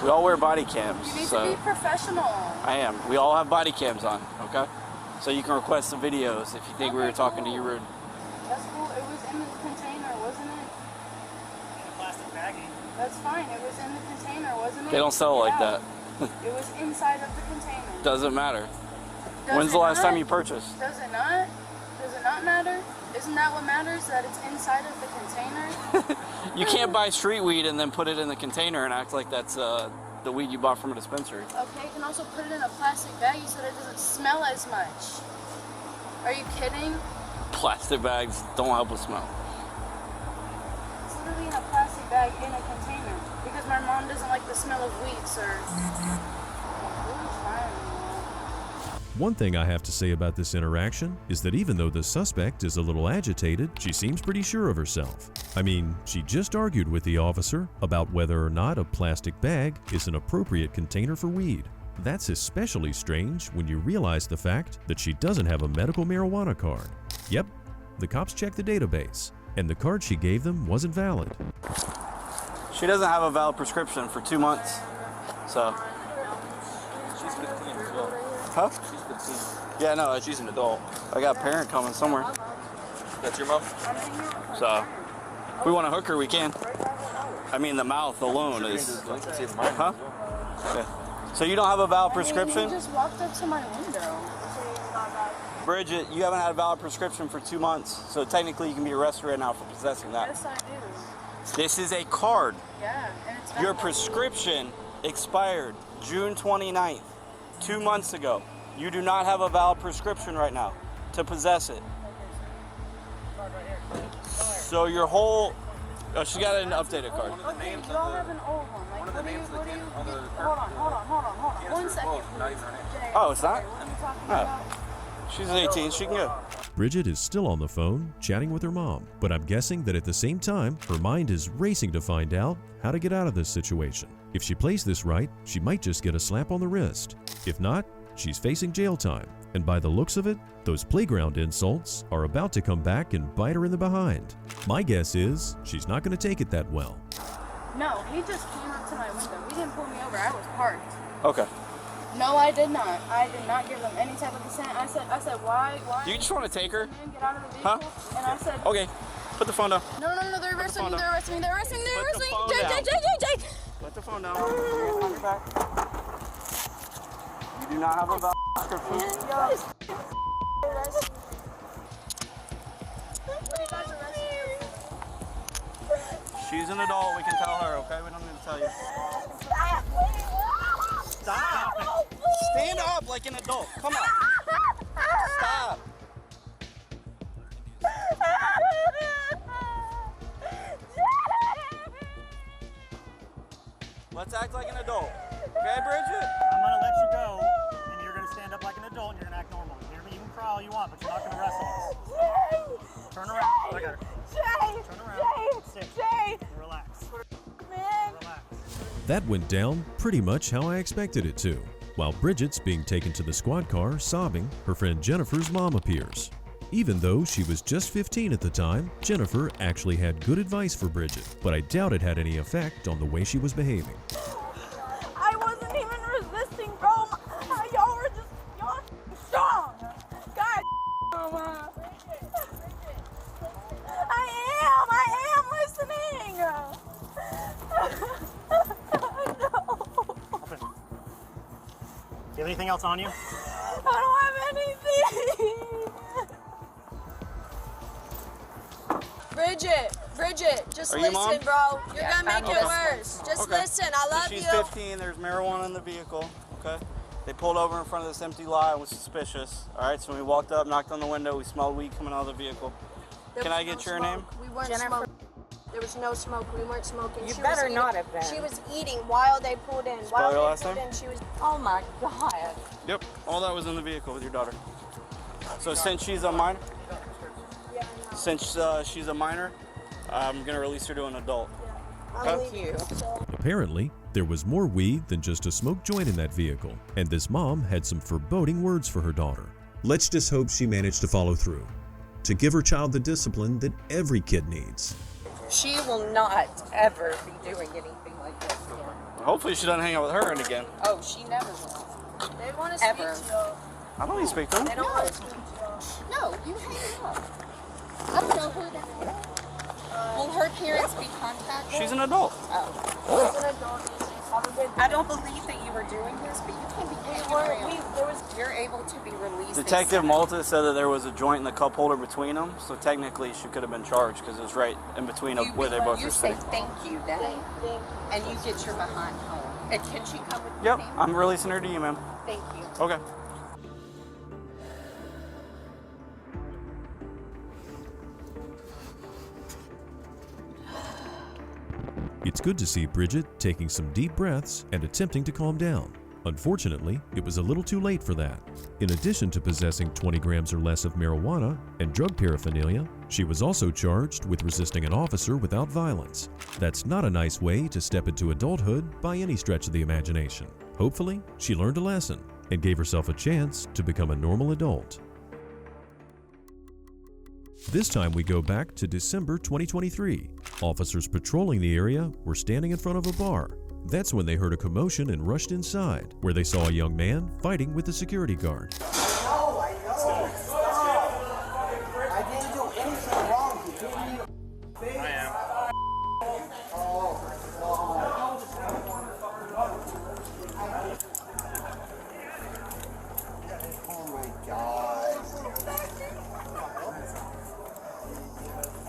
We all wear body cams. You need to be professional. I am. We all have body cams on, okay? So you can request some videos if you think we were talking to you rude. That's cool. It was in the container, wasn't it? In a plastic baggie. That's fine. It was in the container, wasn't it? They don't sell like that. It was inside of the container. Doesn't matter. When's the last time you purchased? Does it not? Does it not matter? Isn't that what matters? That it's inside of the container? You can't buy street weed and then put it in the container and act like that's the weed you bought from a dispensary. Okay, you can also put it in a plastic baggie so that it doesn't smell as much. Are you kidding? Plastic bags don't help with smell. It's literally in a plastic bag in a container because my mom doesn't like the smell of weed, sir. One thing I have to say about this interaction is that even though the suspect is a little agitated, she seems pretty sure of herself. I mean, she just argued with the officer about whether or not a plastic bag is an appropriate container for weed. That's especially strange when you realize the fact that she doesn't have a medical marijuana card. Yep, the cops checked the database, and the card she gave them wasn't valid. She doesn't have a valid prescription for 2 months, so. She's 15 as well. Huh? She's 15. Yeah, no, She's an adult. I got a parent coming somewhere. That's your mom? So, if we want to hook her, we can. I mean, the mouth alone is. Huh? Okay. So you don't have a valid prescription? He just walked up to my window. Bridget, you haven't had a valid prescription for 2 months, so technically you can be arrested right now for possessing that. Yes, I do. This is a card. Yeah, and it's Your prescription expired June 29th, 2 months ago. You do not have a valid prescription right now to possess it. So your whole... Oh, she got an updated card. Okay, you all have an old one. Like, what do you... Hold on. 1 second, please. Oh, it's not? What are you talking Oh. about? She's 18, she can go. Bridget is still on the phone, chatting with her mom, but I'm guessing that at the same time, her mind is racing to find out how to get out of this situation. If she plays this right, she might just get a slap on the wrist. If not, she's facing jail time. And by the looks of it, those playground insults are about to come back and bite her in the behind. My guess is she's not going to take it that well. No, he just came up to my window. He didn't pull me over. I was parked. Okay. No, I did not. I did not give them any type of consent. I said, why? Do you just want to take her? Get out of the vehicle. Huh? And I said, Okay, put the phone down. No, they're arresting me. They're arresting me. They're arresting me. They're Put the arresting me. phone Jay. down. Put the phone down. On your back. You do not have a valid prescription. She's an adult, we can tell her, okay? We don't need to tell you. Stop! Stand up like an adult. Come on. Stop. Let's act like an adult. Okay, Bridget? I'm gonna let you go, and you're gonna stand up like an adult, and you're gonna act normal. You hear me? You can cry all you want, but you're not gonna wrestle us. Turn around. I got her. Turn around. Sit. Relax. Relax. That went down pretty much how I expected it to. While Bridget's being taken to the squad car, sobbing, her friend Jennifer's mom appears. Even though she was just 15 at the time, Jennifer actually had good advice for Bridget, but I doubt it had any effect on the way she was behaving. I wasn't even resisting, bro. Y'all were strong. God, Mama. I am listening. Do you have anything else on you? I don't have anything. Bridget, just Are you listen, Mom? bro. You're gonna make it worse. Just Okay. listen. I love She's you. 15, there's marijuana in the vehicle, okay? They pulled over in front of this empty lot and was suspicious. All right, so when we walked up, knocked on the window, we smelled weed coming out of the vehicle. Can I get your name? We weren't smoking. There was no smoke. We weren't smoking. You She better was not eating- have been. She was eating while they pulled in. Spell While your they last pulled name? in, she was. Oh my God. Yep, all that was in the vehicle with your daughter. So since she's a minor, I'm gonna release her to an adult. Thank you. Apparently, there was more weed than just a smoke joint in that vehicle, and this mom had some foreboding words for her daughter. Let's just hope she managed to follow through, to give her child the discipline that every kid needs. She will not ever be doing anything like this again. Hopefully she doesn't hang out with her again. Oh, she never will. They want to Ever. speak to you. I don't need to speak to them. They don't want to speak to you. No, you hang up. I don't know who that is. Will her parents be contacted? She's an adult. Oh. She's an adult. I don't believe that you were doing this, but you can be hanging around. You're able to be released. Detective Malta said that there was a joint in the cup holder between them, so technically she could have been charged because it was right in between where they both were say sitting. thank you then, and you get your behind home. And can she come with Yep, me? I'm releasing her to you, ma'am. Thank you. Okay. It's good to see Bridget taking some deep breaths and attempting to calm down. Unfortunately, it was a little too late for that. In addition to possessing 20 grams or less of marijuana and drug paraphernalia, she was also charged with resisting an officer without violence. That's not a nice way to step into adulthood by any stretch of the imagination. Hopefully, she learned a lesson and gave herself a chance to become a normal adult. This time we go back to December 2023. Officers patrolling the area were standing in front of a bar. That's when they heard a commotion and rushed inside, where they saw a young man fighting with a security guard. I didn't do anything wrong. You gave me a face. I am. Oh my God.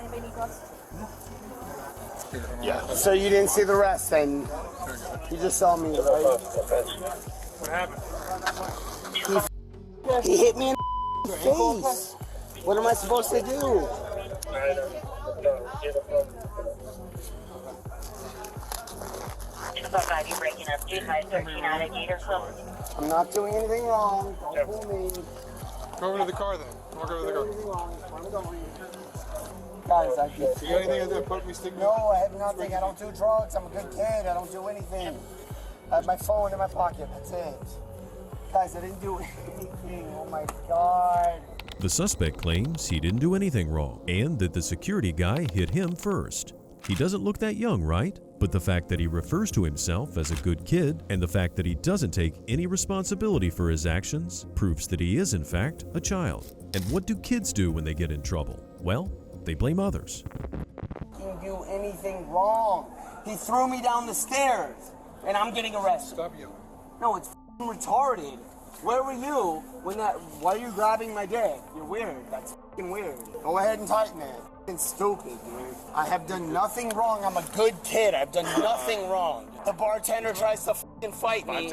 Anybody need gloves? Yeah. So you didn't see the rest, then? You just saw me, right? What happened? He hit me in the face. What am I supposed to do? You breaking up 2513 out of Gator Club. I'm not doing anything wrong. Don't fool me. Go over to the car then. Walk over to the car. I'm going. Guys, I just... You got anything to do? Put me, stick me? No, I have nothing. I don't do drugs. I'm a good kid. I don't do anything. I have my phone in my pocket. That's it. Guys, I didn't do anything. Oh my God. The suspect claims he didn't do anything wrong and that the security guy hit him first. He doesn't look that young, right? But the fact that he refers to himself as a good kid and the fact that he doesn't take any responsibility for his actions proves that he is, in fact, a child. And what do kids do when they get in trouble? Well, they blame others. He didn't do anything wrong. He threw me down the stairs, and I'm getting arrested. Stop yelling. No, it's f***ing retarded. Where were you when that... Why are you grabbing my dick? You're weird. That's f***ing weird. Go ahead and tighten it. F***ing stupid, dude. I have done nothing wrong. I'm a good kid. I've done nothing wrong. The bartender tries to f***ing fight me,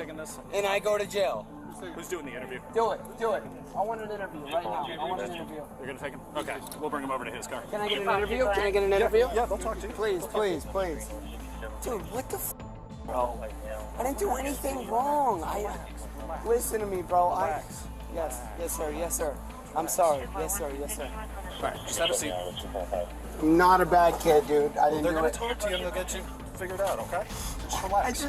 and I go to jail. Who's doing the interview? Do it. Do it. I want an interview right now. I want an interview. You're going to take him? Okay. We'll bring him over to his car. Can I get an interview? Can I get an interview? Yeah, they'll talk to you. Please, please, please. Dude, what the f***? Bro, I didn't do anything wrong. Listen to me, bro. Yes, sir, yes, sir. I'm sorry. Yes, sir, yes, sir. All right, just have a seat. I'm not a bad kid, dude. I didn't They're do going it. to talk to you and they'll get you figured out, okay? Just relax.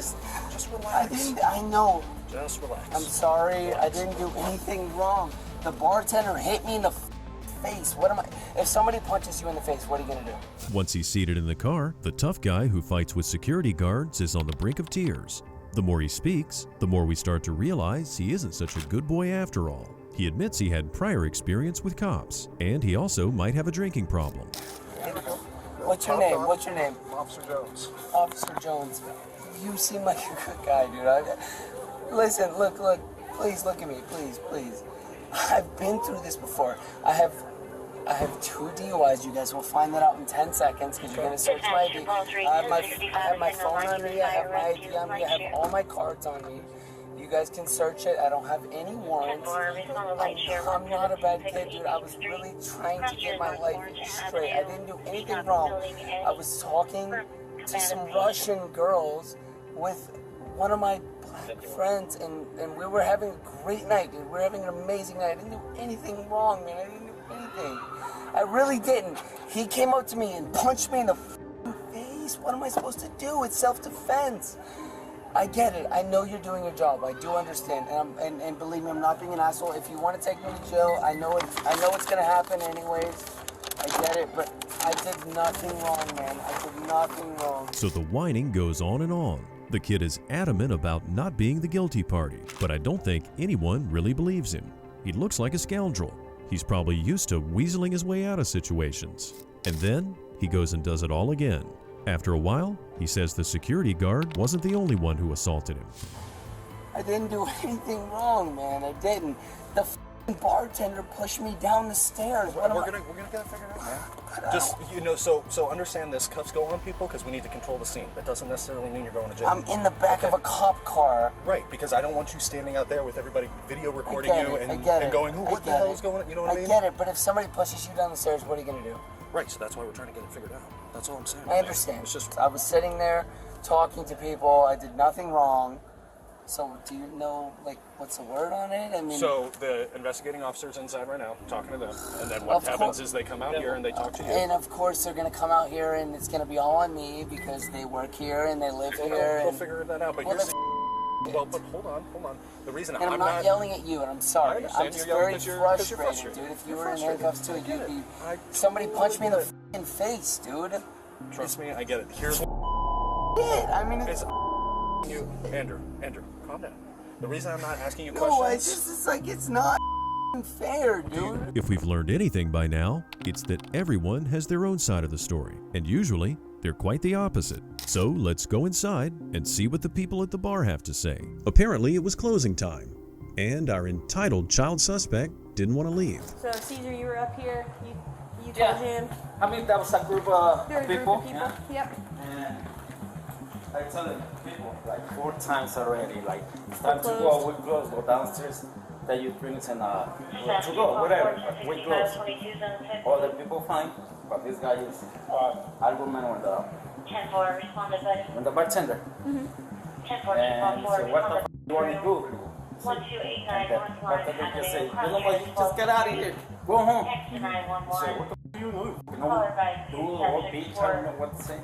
Just relax. I know. Just relax. I'm sorry. I didn't do anything wrong. The bartender hit me in the face. What am I? If somebody punches you in the face, what are you going to do? Once he's seated in the car, the tough guy who fights with security guards is on the brink of tears. The more he speaks, the more we start to realize he isn't such a good boy after all. He admits he had prior experience with cops, and he also might have a drinking problem. What's your name? What's your name? Officer Jones. Officer Jones. You seem like a good guy, dude. Listen, look. Please look at me. Please. I've been through this before. I have 2 DUIs. You guys will find that out in 10 seconds because you're going to search my ID. I have my phone on me. I have my ID on me. I have all my cards on me. You guys can search it. I don't have any warrants. I'm not a bad kid, dude. I was really trying to get my life straight. I didn't do anything wrong. I was talking to some Russian girls with one of my black friends, and we were having a great night, dude. We were having an amazing night. I didn't do anything wrong, man. I didn't do anything. I really didn't. He came up to me and punched me in the face. What am I supposed to do? It's self-defense. I get it. I know you're doing your job. I do understand, and believe me, I'm not being an asshole. If you want to take me to jail, I know it's gonna happen anyways. I get it, but I did nothing wrong, man. I did nothing wrong. So the whining goes on and on. The kid is adamant about not being the guilty party, but I don't think anyone really believes him. He looks like a scoundrel. He's probably used to weaseling his way out of situations. And then he goes and does it all again. After a while, he says the security guard wasn't the only one who assaulted him. I didn't do anything wrong, man. I didn't. The bartender pushed me down the stairs. We're gonna get it figured out, man. Just, you know, so understand this. Cuffs go on people because we need to control the scene. That doesn't necessarily mean you're going to jail. I'm in the back of a cop car. Right, because I don't want you standing out there with everybody video recording you and going, "Who? What the hell is going on?" You know what I mean? I get it, but if somebody pushes you down the stairs, what are you gonna do? Right, so that's why we're trying to get it figured out. That's all I'm saying. I understand. It's just I was sitting there talking to people. I did nothing wrong. So do you know, like, what's the word on it? I mean, so the investigating officer's inside right now, talking to them, and then what happens is they come out here and they talk to you. And of course they're gonna come out here and it's gonna be all on me because they work here and they live here. We'll figure that out. But here's but hold on. The reason and I'm not yelling at you, and I'm sorry. I'm just very frustrated, dude. If you were in handcuffs too, you'd be. Somebody punched me in the f***ing face, dude. Trust me, I get it. Here's I mean, it's you, Andrew, calm down. The reason I'm not asking you No, questions. it's like it's not fair, dude. If we've learned anything by now, it's that everyone has their own side of the story, and usually they're quite the opposite. So let's go inside and see what the people at the bar have to say. Apparently it was closing time, and our entitled child suspect didn't want to leave. So Caesar, you were up here, you told him. I mean, that was a group of There were a people. group of people, yep. And I tell the people like 4 times already, like, it's time to go, we close, go downstairs, that you drinks and to go, whatever, we close. All the people fine, but this guy is argument with the bartender. And he said, what the f*** you want to do? And the bartender just say, you know what, you just get out of here, go home. He said, what the f*** you do? You know, do or bitch, I don't know what to say.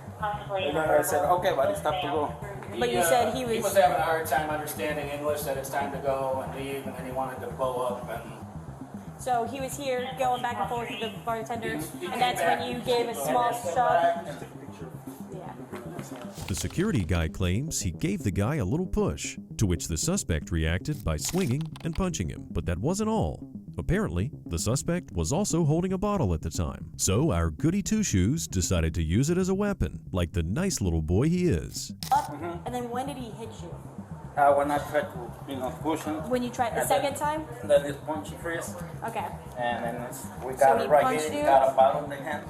And then I said, okay, but it's time to go. But you said he was having a hard time understanding English, that it's time to go and leave, and then he wanted to blow up. And so he was here going back and forth with the bartender, and that's when you gave a small shove. The security guy claims he gave the guy a little push, to which the suspect reacted by swinging and punching him. But that wasn't all. Apparently, the suspect was also holding a bottle at the time. So our goody two-shoes decided to use it as a weapon, like the nice little boy he is. And then when did he hit you? When I tried to, push him. When you tried the second time? Then it's punchy first. Okay. And then we got it right here. He got a bottle in the hand.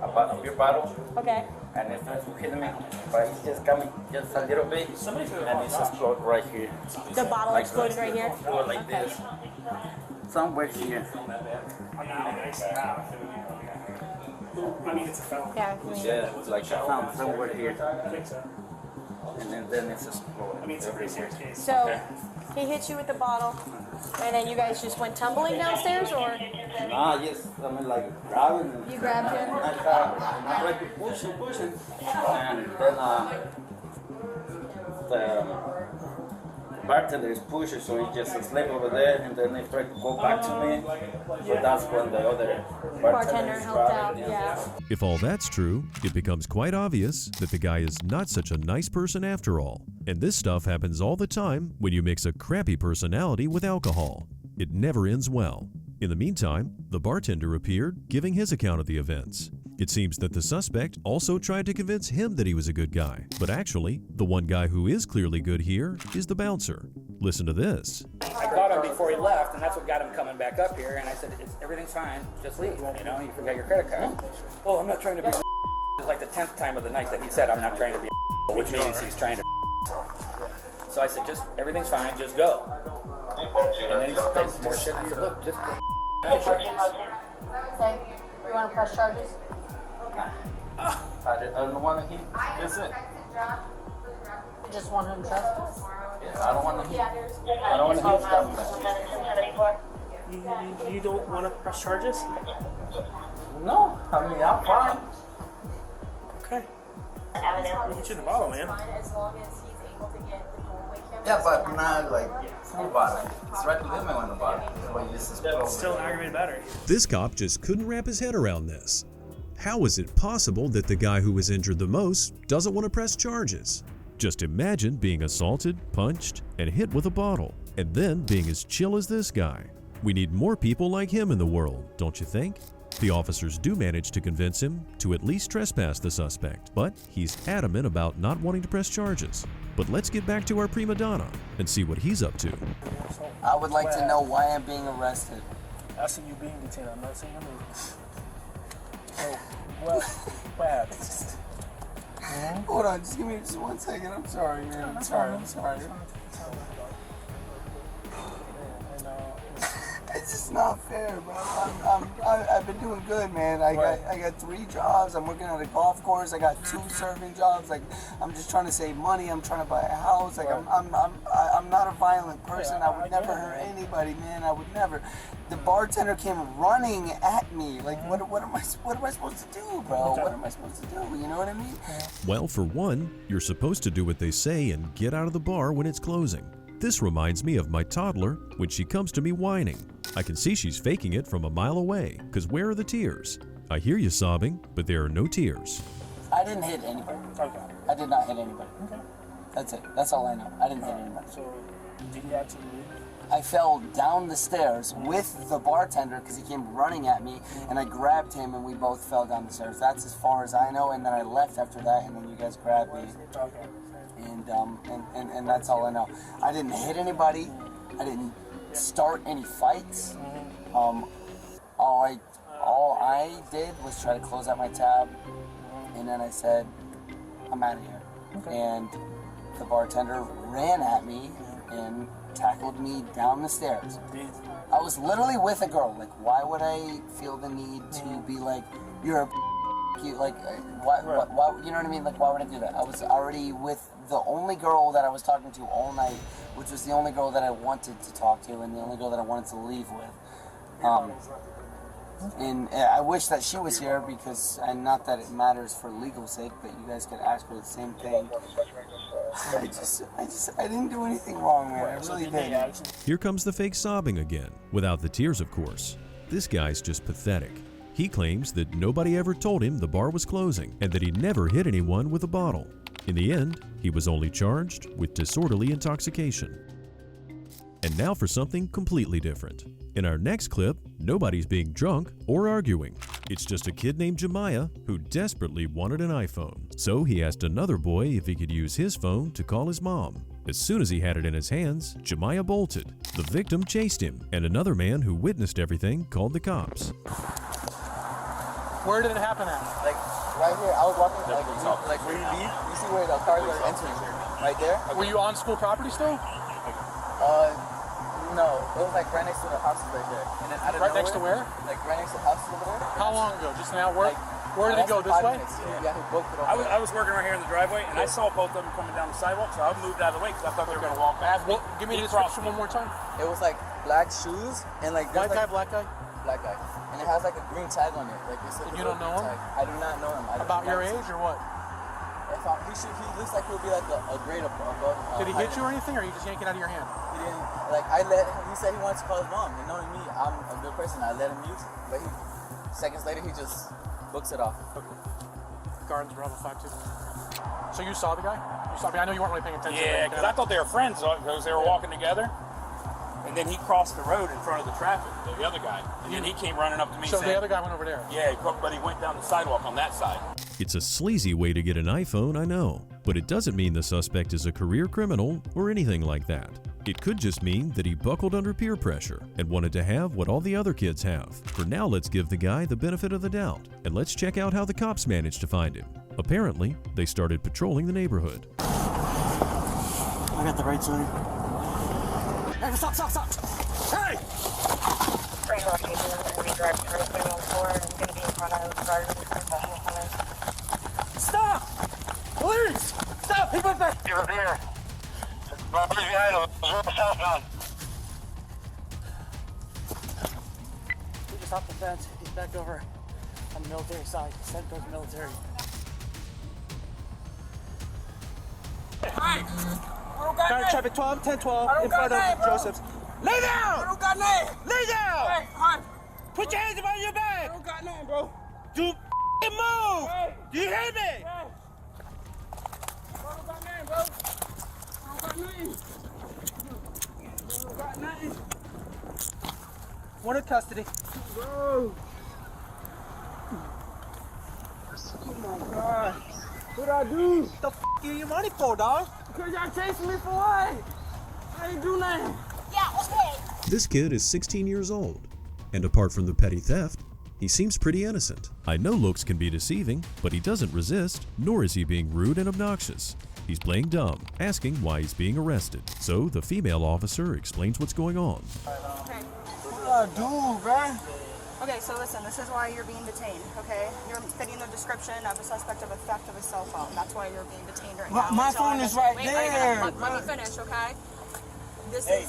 A beer bottle. Okay. And it starts to hit me, but he just got me just a little bit, and it just exploded right here. The bottle like exploded right here? Like this. Somewhere here. I mean, it's a foul. Yeah, it's like a found somewhere here. And then it's exploded. I mean, it's a pretty serious case. So, he hit you with the bottle, and then you guys just went tumbling downstairs, or? Yes, I mean, like grabbing him. You grabbed him? I tried to push him, and then the bartender is pushing, so he just slept over there, and then they tried to go back to me. So that's when the other bartender helped out. Yeah. If all that's true, it becomes quite obvious that the guy is not such a nice person after all. And this stuff happens all the time when you mix a crappy personality with alcohol. It never ends well. In the meantime, the bartender appeared, giving his account of the events. It seems that the suspect also tried to convince him that he was a good guy. But actually, the one guy who is clearly good here is the bouncer. Listen to this. I caught him before he left, and that's what got him coming back up here. And I said, everything's fine, just leave. You forgot your credit card. Oh, I'm not trying to be. It's like the 10th time of the night that he said, I'm not trying to be, which means he's trying to. So I said, everything's fine, just go. And then he said more shit. I said, look, just go. Okay. You want to press charges? I don't want to hit. That's it. You just want him trust? Yeah, I don't want to hit. I don't want to hit. You don't want to press charges? No, I mean, I'm fine. Okay. We'll get you the bottle, man. As long as he's able to get the goal with him. Yeah, but not like full bottle. It's right to limit on the bottle. This is still an aggravated battery. This cop just couldn't wrap his head around this. How is it possible that the guy who was injured the most doesn't want to press charges? Just imagine being assaulted, punched, and hit with a bottle, and then being as chill as this guy. We need more people like him in the world, don't you think? The officers do manage to convince him to at least trespass the suspect, but he's adamant about not wanting to press charges. But let's get back to our prima donna and see what he's up to. I would like to know why I'm being arrested. I see you being detained. I'm not saying anything. So, what happened? Hold on, just give me just 1 second. I'm sorry, man. I'm sorry. It's just not fair, bro. I've been doing good, man. I got 3 jobs. I'm working at a golf course. I got 2 serving jobs. Like, I'm just trying to save money. I'm trying to buy a house. Like, I'm not a violent person. I would never hurt anybody, man. I would never. The bartender came running at me. Like, what am I supposed to do, bro? What am I supposed to do? You know what I mean? Well, for one, you're supposed to do what they say and get out of the bar when it's closing. This reminds me of my toddler when she comes to me whining. I can see she's faking it from a mile away, because where are the tears? I hear you sobbing, but there are no tears. I didn't hit anybody. Okay. I did not hit anybody. Okay. That's it. That's all I know. I didn't hit anybody. So, did you actually leave? I fell down the stairs with the bartender because he came running at me, and I grabbed him, and we both fell down the stairs. That's as far as I know, and then I left after that, and then you guys grabbed me. Okay. And that's all I know. I didn't hit anybody. I didn't start any fights. All I did was try to close out my tab, and then I said, I'm out of here. Okay. And the bartender ran at me and tackled me down the stairs. I was literally with a girl. Like, why would I feel the need to be like, you're a you, like, why, you know what I mean? Like, why would I do that? I was already with the only girl that I was talking to all night, which was the only girl that I wanted to talk to and the only girl that I wanted to leave with. And I wish that she was here because, and not that it matters for legal sake, but you guys could ask her the same thing. I didn't do anything wrong, man. I really didn't. Here comes the fake sobbing again, without the tears, of course. This guy's just pathetic. He claims that nobody ever told him the bar was closing and that he never hit anyone with a bottle. In the end, he was only charged with disorderly intoxication. And now for something completely different. In our next clip, nobody's being drunk or arguing. It's just a kid named Jemiah who desperately wanted an iPhone. So he asked another boy if he could use his phone to call his mom. As soon as he had it in his hands, Jemiah bolted. The victim chased him, and another man who witnessed everything called the cops. Where did it happen at? Like, right here. I was walking, like where you leave, you see where the cars are entering. Right there. Were you on school property still? No. It was like right next to the houses right there. And then out of right next to where? Like right next to the houses over there. How long ago? Just now? Where did it go? This way? Yeah, he broke it over. I was working right here in the driveway, and I saw both of them coming down the sidewalk, so I moved out of the way because I thought they were going to walk past me. Give me the description one more time. It was like black shoes and like white guy, black guy? Black guy. And it has like a green tag on it. Like it's you don't know him? I do not know him. About your age or what? He looks like he'll be like a grade above. Did he hit you or anything, or you just yank it out of your hand? He didn't. Like I let him. He said he wanted to call his mom. And knowing me, I'm a good person. I let him use it. But seconds later, he just books it off. Okay. Gardens Bravo 5-2. So you saw the guy? You saw me. I know you weren't really paying attention. Yeah, because I thought they were friends because they were walking together. And then he crossed the road in front of the traffic, the other guy. And then he came running up to me so saying... the other guy went over there? Yeah, but he went down the sidewalk on that side. It's a sleazy way to get an iPhone, I know. But it doesn't mean the suspect is a career criminal or anything like that. It could just mean that he buckled under peer pressure and wanted to have what all the other kids have. For now, let's give the guy the benefit of the doubt. And let's check out how the cops managed to find him. Apparently, they started patrolling the neighborhood. I got the right side. Hey, stop! Hey! Stop! Police! Stop! People back! You're up here. Police behind him. Southbound. He just hopped the fence. He's back over on the military side. He's heading towards the military. Hey! Fire traffic 12, 10-12, in front of Joseph's. Lay down! I don't got nothing. Lay down! Hey, hi. Put your hands behind your back! I don't got nothing, bro. Do move! Hey. Do you hear me? Hey. I don't got nothing, bro. I don't got nothing. I don't got nothing. One in custody. Bro. I do? What the f you your money for, dog? Because y'all chasing me for what? I ain't do nothing. Yeah, okay. This kid is 16 years old, and apart from the petty theft, he seems pretty innocent. I know looks can be deceiving, but he doesn't resist, nor is he being rude and obnoxious. He's playing dumb, asking why he's being arrested. So the female officer explains what's going on. Okay. What do I do, man? Okay, so listen, this is why you're being detained, okay? You're fitting the description of a suspect of a theft of a cell phone. That's why you're being detained right now. My phone is right there. Let me finish, okay? This is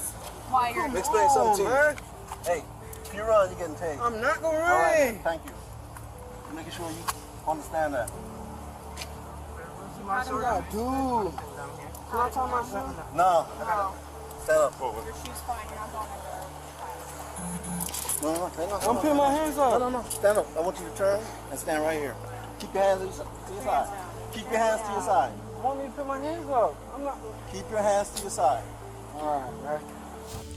why you're... Explain something to you. Hey, if you run, you're getting paid. I'm not going to run. All right, thank you. I'm making sure you understand that. What do I do? Can I tie my shoe? No. Stand up. Your shoe's fine. You're not going anywhere. No, stand up. I'm putting my hands up. No. Stand up. I want you to turn and stand right here. Keep your hands to your side. Keep your hands to your side. You want me to put my hands up? I'm not... Keep your hands to your side. All right.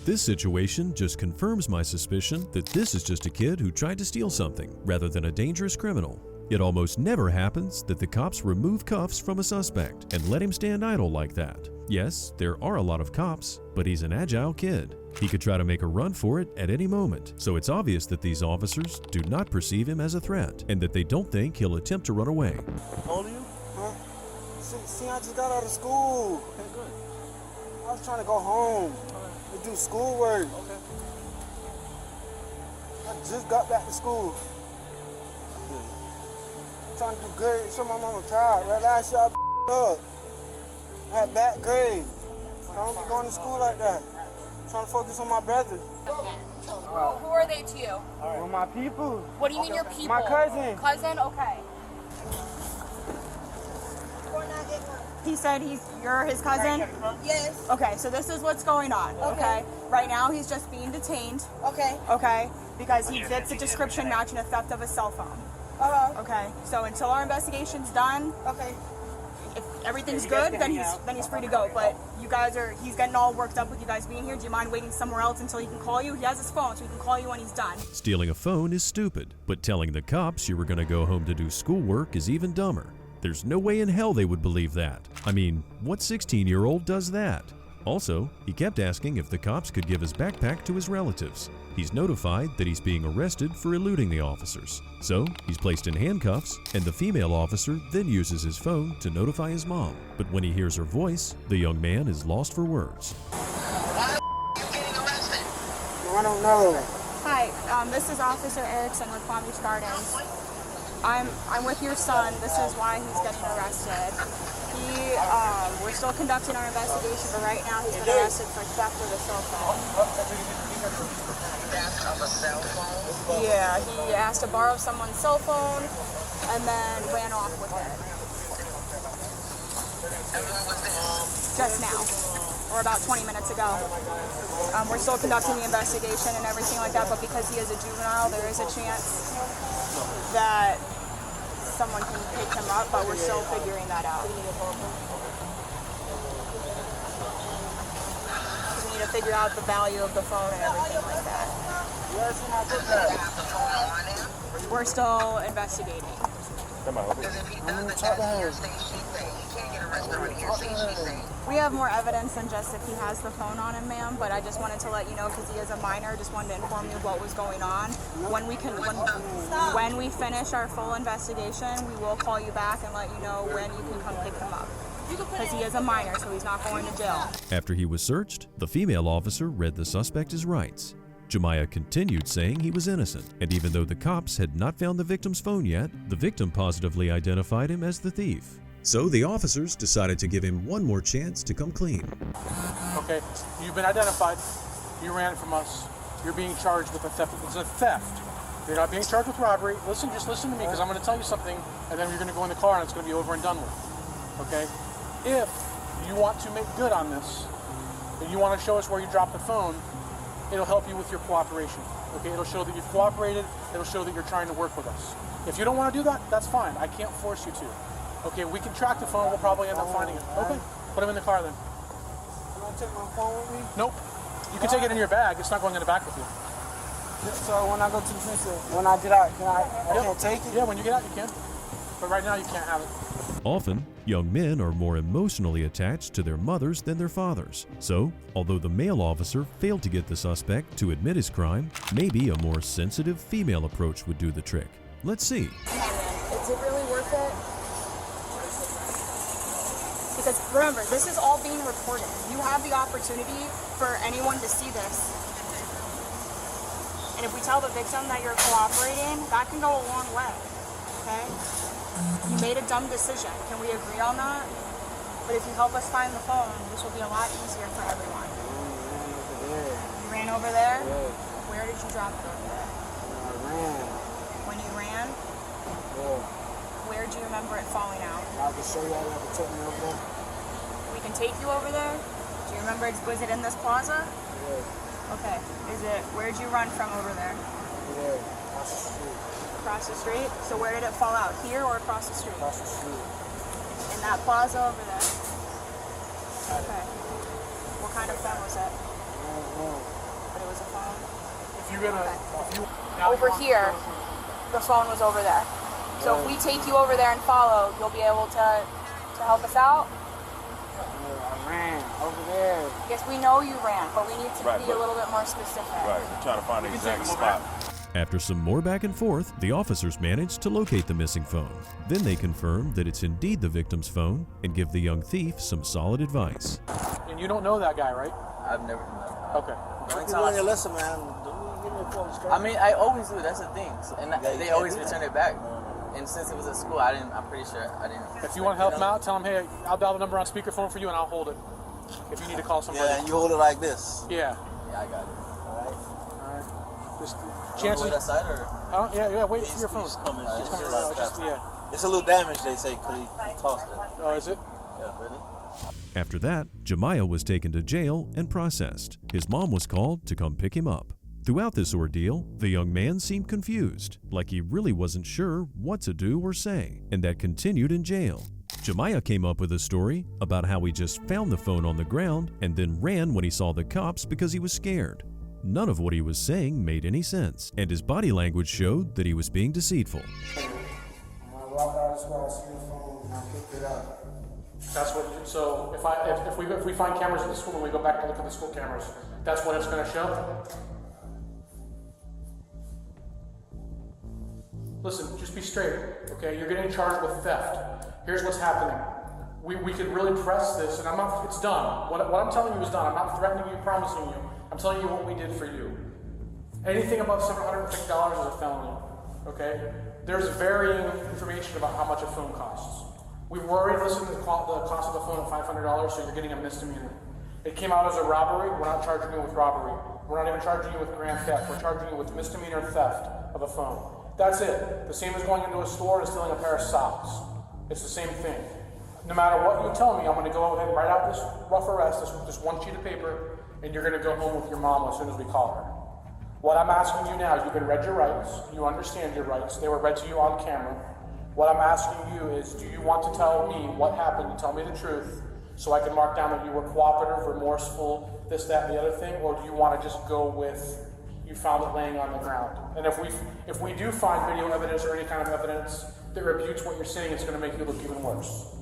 This situation just confirms my suspicion that this is just a kid who tried to steal something rather than a dangerous criminal. It almost never happens that the cops remove cuffs from a suspect and let him stand idle like that. Yes, there are a lot of cops, but he's an agile kid. He could try to make a run for it at any moment, so it's obvious that these officers do not perceive him as a threat and that they don't think he'll attempt to run away. How old are you? Huh? See, I just got out of school. Okay, good. I was trying to go home and do schoolwork. Okay. I just got back to school. Trying to do good, show my mama proud. Right last year I up. I had bad grades. I don't be going to school like that. I'm trying to focus on my brother. Who are they to you? Well, my people. What do you mean your people? My cousin. Cousin? Okay. He said you're his cousin? Yes. Okay, so this is what's going on, okay? Right now he's just being detained. Okay. Okay? Because he fits a description matching a theft of a cell phone. Okay, so until our investigation's done, if everything's good, then he's free to go. But he's getting all worked up with you guys being here. Do you mind waiting somewhere else until he can call you? He has his phone, so he can call you when he's done. Stealing a phone is stupid, but telling the cops you were going to go home to do schoolwork is even dumber. There's no way in hell they would believe that. I mean, what 16-year-old does that? Also, he kept asking if the cops could give his backpack to his relatives. He's notified that he's being arrested for eluding the officers. So, he's placed in handcuffs, and the female officer then uses his phone to notify his mom. But when he hears her voice, the young man is lost for words. Why are you getting arrested? I don't know. Hi, this is Officer Erickson with Palm Beach Gardens. I'm with your son. This is why he's getting arrested. We're still conducting our investigation, but right now he's been arrested for theft of a cell phone. Theft of a cell phone? Yeah, he asked to borrow someone's cell phone and then ran off with it. Just now, or about 20 minutes ago. We're still conducting the investigation and everything like that, but because he is a juvenile, there is a chance that someone can pick him up, but we're still figuring that out. We need to figure out the value of the phone and everything like that. We're still investigating. We have more evidence than just if he has the phone on him, ma'am, but I just wanted to let you know because he is a minor, just wanted to inform you of what was going on. When we finish our full investigation, we will call you back and let you know when you can come pick him up. Because he is a minor, so he's not going to jail. After he was searched, the female officer read the suspect his rights. Jemiah continued saying he was innocent, and even though the cops had not found the victim's phone yet, the victim positively identified him as the thief. So the officers decided to give him one more chance to come clean. Okay, you've been identified. You ran from us. You're being charged with a theft. It's a theft. You're not being charged with robbery. Just listen to me, because I'm going to tell you something, and then you're going to go in the car, and it's going to be over and done with. Okay? If you want to make good on this, and you want to show us where you dropped the phone, it'll help you with your cooperation. Okay? It'll show that you've cooperated. It'll show that you're trying to work with us. If you don't want to do that, that's fine. I can't force you to. Okay, we can track the phone. We'll probably end up finding it. Okay, put him in the car then. Can I take my phone with me? Nope. You can take it in your bag. It's not going in the back with you. So when I go to the fence, when I get out, I can't take it? Yeah, when you get out, you can. But right now you can't have it. Often, young men are more emotionally attached to their mothers than their fathers. So, although the male officer failed to get the suspect to admit his crime, maybe a more sensitive female approach would do the trick. Let's see. Is it really worth it? Because remember, this is all being recorded. You have the opportunity for anyone to see this. And if we tell the victim that you're cooperating, that can go a long way, okay? You made a dumb decision. Can we agree on that? But if you help us find the phone, this will be a lot easier for everyone. You ran over there? Yeah. Where did you drop it over there? I ran. When you ran? Yeah. Where do you remember it falling out? I can show you how to take me over there. We can take you over there? Do you remember, was it in this plaza? Yeah. Okay. Where'd you run from over there? Yeah, across the street. Across the street? So where did it fall out? Here or across the street? Across the street. In that plaza over there? Okay. What kind of phone was it? I don't know. But it was a phone? If you're gonna... Okay. Over here, the phone was over there. So if we take you over there and follow, you'll be able to help us out? I ran over there. Yes, we know you ran, but we need to be a little bit more specific. Right, we're trying to find the exact spot. After some more back and forth, the officers managed to locate the missing phone. Then they confirmed that it's indeed the victim's phone and give the young thief some solid advice. And you don't know that guy, right? I've never met him. Okay. Listen, man. Give me a phone straight. I mean, I always do. That's the thing. And they always return it back. And since it was at school, I'm pretty sure I didn't. If you want to help him out, tell him, hey, I'll dial the number on speakerphone for you and I'll hold it. If you need to call somebody. Yeah, and you hold it like this. Yeah. Yeah, I got it. Alright. Just chances. That side or? Yeah, wait for your phone. It's coming out. It's a little damage, they say, because he tossed it. Oh, is it? Yeah, really. After that, Jemiah was taken to jail and processed. His mom was called to come pick him up. Throughout this ordeal, the young man seemed confused, like he really wasn't sure what to do or say, and that continued in jail. Jemiah came up with a story about how he just found the phone on the ground and then ran when he saw the cops because he was scared. None of what he was saying made any sense, and his body language showed that he was being deceitful. When I walked out of school, I see the phone and I picked it up. That's what. So if we find cameras at the school and we go back to look at the school cameras, that's what it's going to show. Listen, just be straight, okay? You're getting charged with theft. Here's what's happening. We could really press this, and it's done. What I'm telling you is done. I'm not threatening you, promising you. I'm telling you what we did for you. Anything above $750 is a felony, okay? There's varying information about how much a phone costs. We've already listed the cost of the phone at $500, so you're getting a misdemeanor. It came out as a robbery. We're not charging you with robbery. We're not even charging you with grand theft. We're charging you with misdemeanor theft of a phone. That's it. The same as going into a store and stealing a pair of socks. It's the same thing. No matter what you tell me, I'm going to go ahead and write out this rough arrest, this one sheet of paper, and you're going to go home with your mom as soon as we call her. What I'm asking you now is you've been read your rights. You understand your rights. They were read to you on camera. What I'm asking you is, do you want to tell me what happened and tell me the truth so I can mark down that you were cooperative, remorseful, this, that, and the other thing, or do you want to just go with you found it laying on the ground? And if we do find video evidence or any kind of evidence that rebutes what you're saying, it's going to make you look even worse.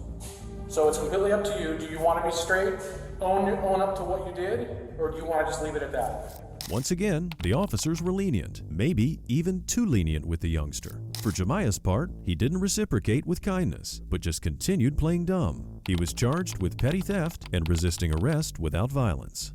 So it's completely up to you. Do you want to be straight, own up to what you did, or do you want to just leave it at that? Once again, the officers were lenient, maybe even too lenient with the youngster. For Jemiah's part, he didn't reciprocate with kindness, but just continued playing dumb. He was charged with petty theft and resisting arrest without violence.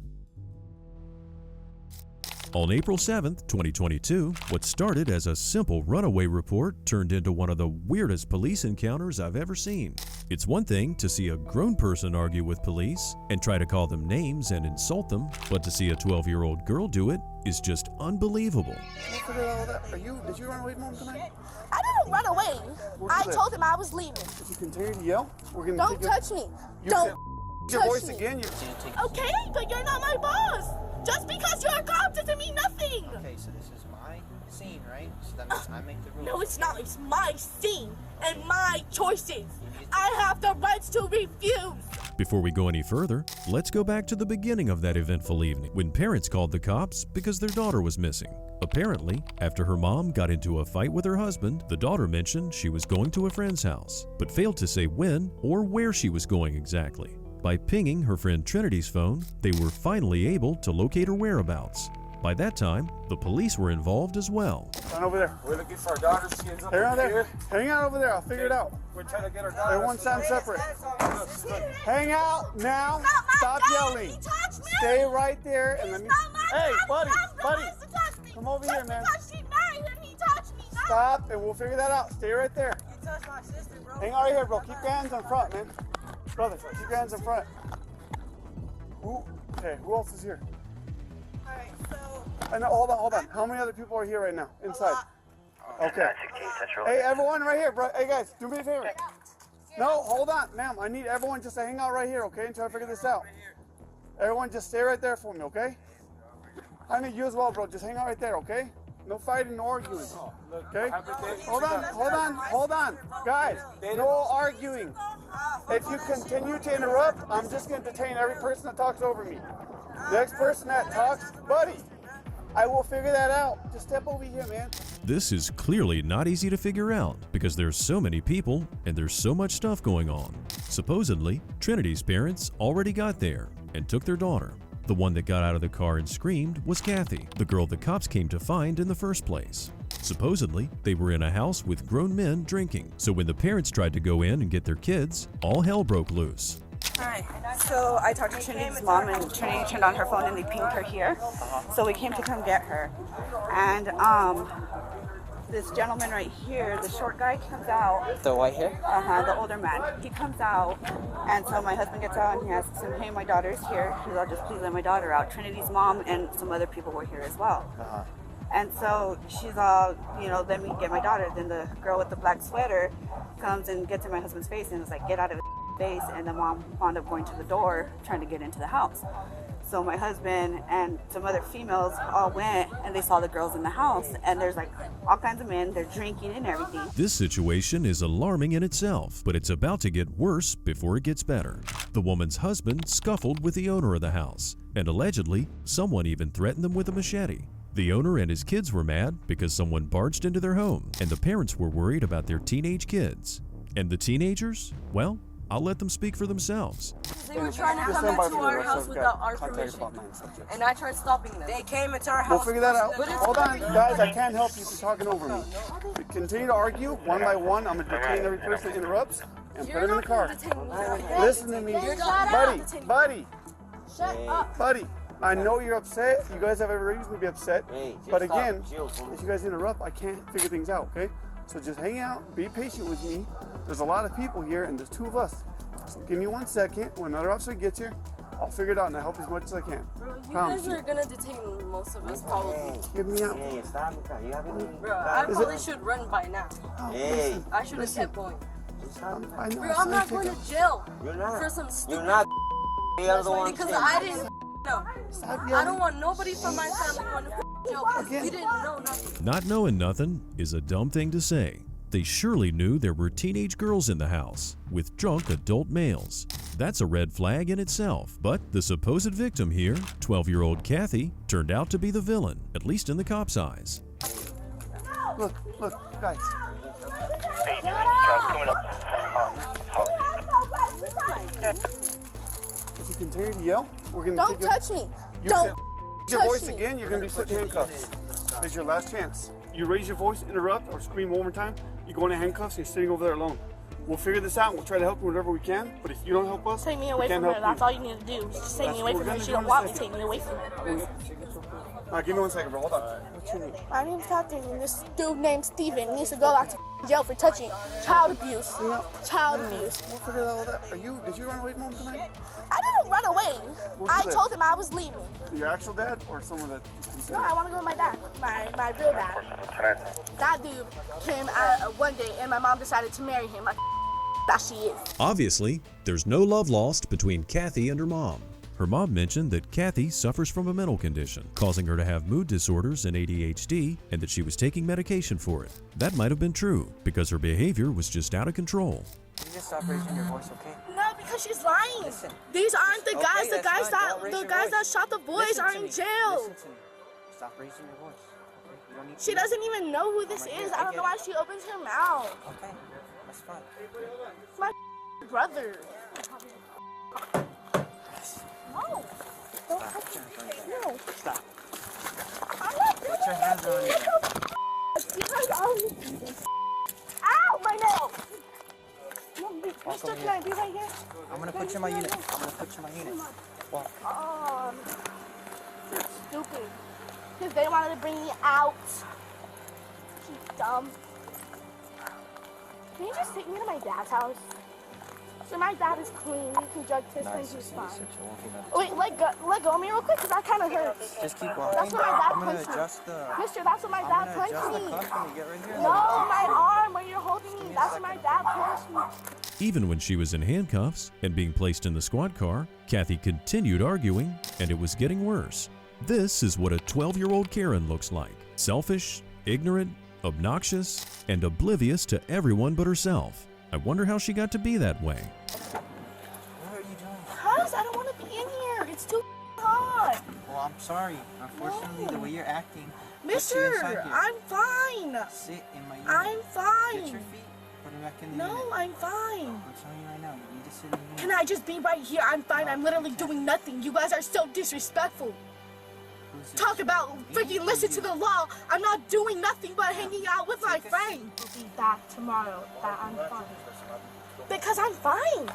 On April 7th, 2022, what started as a simple runaway report turned into one of the weirdest police encounters I've ever seen. It's one thing to see a grown person argue with police and try to call them names and insult them, but to see a 12-year-old girl do it is just unbelievable. Did you run away from mom tonight? I didn't run away. I told him I was leaving. If you continue to yell, we're going to Don't touch me. Don't your touch voice me. again. Okay, but you're not my boss. Just because you're a cop doesn't mean nothing. Okay, so this is my scene, right? So that means I make the rules. No, it's not. It's my scene and my choices. I have the rights to refuse. Before we go any further, let's go back to the beginning of that eventful evening when parents called the cops because their daughter was missing. Apparently, after her mom got into a fight with her husband, the daughter mentioned she was going to a friend's house, but failed to say when or where she was going exactly. By pinging her friend Trinity's phone, they were finally able to locate her whereabouts. By that time, the police were involved as well. Run over there. We're looking for our daughter's skins up Hang out there. here. Hang out over there. I'll figure it out. We're trying to get our daughter. Everyone stand separate. Hang out now. Stop yelling. Stay right there and let me. Hey, buddy. Come over here, man. Stop, and we'll figure that out. Stay right there. Hang out right here, bro. Keep your hands in front, man. Brother, keep your hands in front. Okay, who else is here? Alright, so... And hold on. How many other people are here right now? Inside. Okay. Hey, everyone right here, bro. Hey, guys, do me a favor. No, hold on, ma'am. I need everyone just to hang out right here, okay, until I figure this out. Everyone just stay right there for me, okay? I need you as well, bro. Just hang out right there, okay? No fighting, no arguing. Okay? Hold on. Guys, no arguing. If you continue to interrupt, I'm just going to detain every person that talks over me. Next person that talks, buddy, I will figure that out. Just step over here, man. This is clearly not easy to figure out because there's so many people and there's so much stuff going on. Supposedly, Trinity's parents already got there and took their daughter. The one that got out of the car and screamed was Kathy, the girl the cops came to find in the first place. Supposedly, they were in a house with grown men drinking, so when the parents tried to go in and get their kids, all hell broke loose. Alright, so I talked to Trinity's mom, and Trinity turned on her phone and they pinged her here. So we came to come get her. And this gentleman right here, the short guy, comes out. The white hair? The older man. He comes out, and so my husband gets out and he asks him, hey, my daughter's here. He's like, just please let my daughter out. Trinity's mom and some other people were here as well. And so she's all, let me get my daughter. Then the girl with the black sweater comes and gets in my husband's face and is like, get out of his face. And the mom wound up going to the door, trying to get into the house. So my husband and some other females all went and they saw the girls in the house, and there's like all kinds of men, they're drinking and everything. This situation is alarming in itself, but it's about to get worse before it gets better. The woman's husband scuffled with the owner of the house, and allegedly, someone even threatened them with a machete. The owner and his kids were mad because someone barged into their home, and the parents were worried about their teenage kids. And the teenagers? Well, I'll let them speak for themselves. They were trying to come into our house without our permission, and I tried stopping them. They came into our house. We'll figure that out. Hold on, guys, I can't help you if you're talking over me. Continue to argue one by one. I'm going to detain every person that interrupts and put them in the car. Listen to me. Buddy. Shut up. Buddy, I know you're upset. You guys have every reason to be upset. But again, if you guys interrupt, I can't figure things out, okay? So just hang out, be patient with me. There's a lot of people here and there's two of us. So give me 1 second. When another officer gets here, I'll figure it out and I'll help as much as I can. You guys are gonna detain most of us probably. Give me out. Bro, I probably should run by now. I should have kept going. I know. Bro, I'm not going to jail for some stupid because I didn't know. I don't want nobody from my family going to jail because you didn't know nothing. Not knowing nothing is a dumb thing to say. They surely knew there were teenage girls in the house with drunk adult males. That's a red flag in itself. But the supposed victim here, 12-year-old Kathy, turned out to be the villain, at least in the cops' eyes. Look, guys. Hey, Charles coming up. If you continue to yell, we're going to Don't touch me. Don't touch your voice again, you're going to be put in handcuffs. It's your last chance. You raise your voice, interrupt, or scream one more time, you go into handcuffs and you're sitting over there alone. We'll figure this out and we'll try to help you whatever we can, but if you don't help us, take me away from her. That's all you need to do. Just take me away from her. She don't want me. Take me away from her. Alright, give me 1 second, bro. Hold on. What's your name? My name's Catherine, and this dude named Steven needs to go back to jail for touching child abuse. Child abuse. We'll figure that all out. Did you run away from home tonight? I didn't run away. I told him I was leaving. Your actual dad or someone that you consider? No, I want to go with my dad. My real dad. That dude came one day, and my mom decided to marry him like that she is. Obviously, there's no love lost between Kathy and her mom. Her mom mentioned that Kathy suffers from a mental condition, causing her to have mood disorders and ADHD, and that she was taking medication for it. That might have been true, because her behavior was just out of control. Can you just stop raising your voice, okay? No, because she's lying. Listen. These aren't the guys. Okay, The guys that's that shot the boys Listen are to in me. jail. Listen to me. Stop raising your voice. Okay? You don't need She to. doesn't even know who this is. I don't know why she opens her mouth. Okay, that's fine. It's my brother. No. Don't touch me. No. Stop. I'm not doing Put your hands on me. You guys are. Ow, my nail. Mister, can I be right here? I'm gonna put you in my unit. I'm gonna put you in my unit. Walk. Stupid. Because they wanted to bring me out. She's dumb. Can you just take me to my dad's house? So my dad is clean. You can drug test him. He's fine. Wait, let go of me real quick because that kind of hurts. Just keep walking. That's what my dad I'm gonna punched me. adjust the. Mister, that's what my dad punched adjust the me. cuff when you get right here. No, my arm where you're holding me. That's what my dad punched me. Even when she was in handcuffs and being placed in the squad car, Kathy continued arguing, and it was getting worse. This is what a 12-year-old Karen looks like. Selfish, ignorant, obnoxious, and oblivious to everyone but herself. I wonder how she got to be that way. What are you doing? Because I don't want to be in here. It's too hot. Well, I'm sorry. Unfortunately, the way you're acting. puts you Mister, inside here. I'm fine. Sit in my unit. I'm fine. Get your feet. Put them back in the unit. No, I'm fine. I'm telling you right now, you need to sit in the unit. Can I just be right here? I'm fine. I'm literally doing nothing. You guys are so disrespectful. Talk about freaking listen to the law. I'm not doing nothing but hanging out with my friends. I'll be back tomorrow. That I'm fine. Because I'm fine.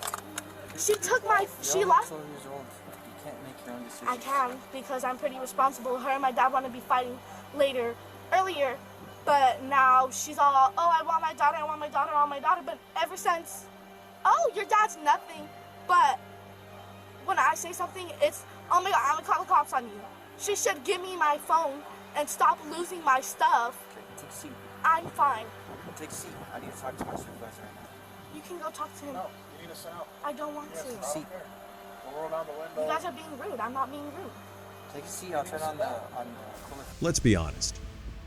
She took my. She left. 12 years old. You can't make your own decisions. I can because I'm pretty responsible. Her and my dad want to be fighting earlier, but now she's all, oh, I want my daughter, I want my daughter, I want my daughter. But ever since, oh, your dad's nothing. But when I say something, it's, oh my God, I'm gonna call the cops on you. She should give me my phone and stop losing my stuff. Okay, take a seat. I'm fine. Take a seat. I need to talk to my supervisor right now. You can go talk to him. No, you need to sit out. I don't want to. Take a seat. We'll roll down the window. You guys are being rude. I'm not being rude. Take a seat. I'll turn on the cooler. Let's be honest.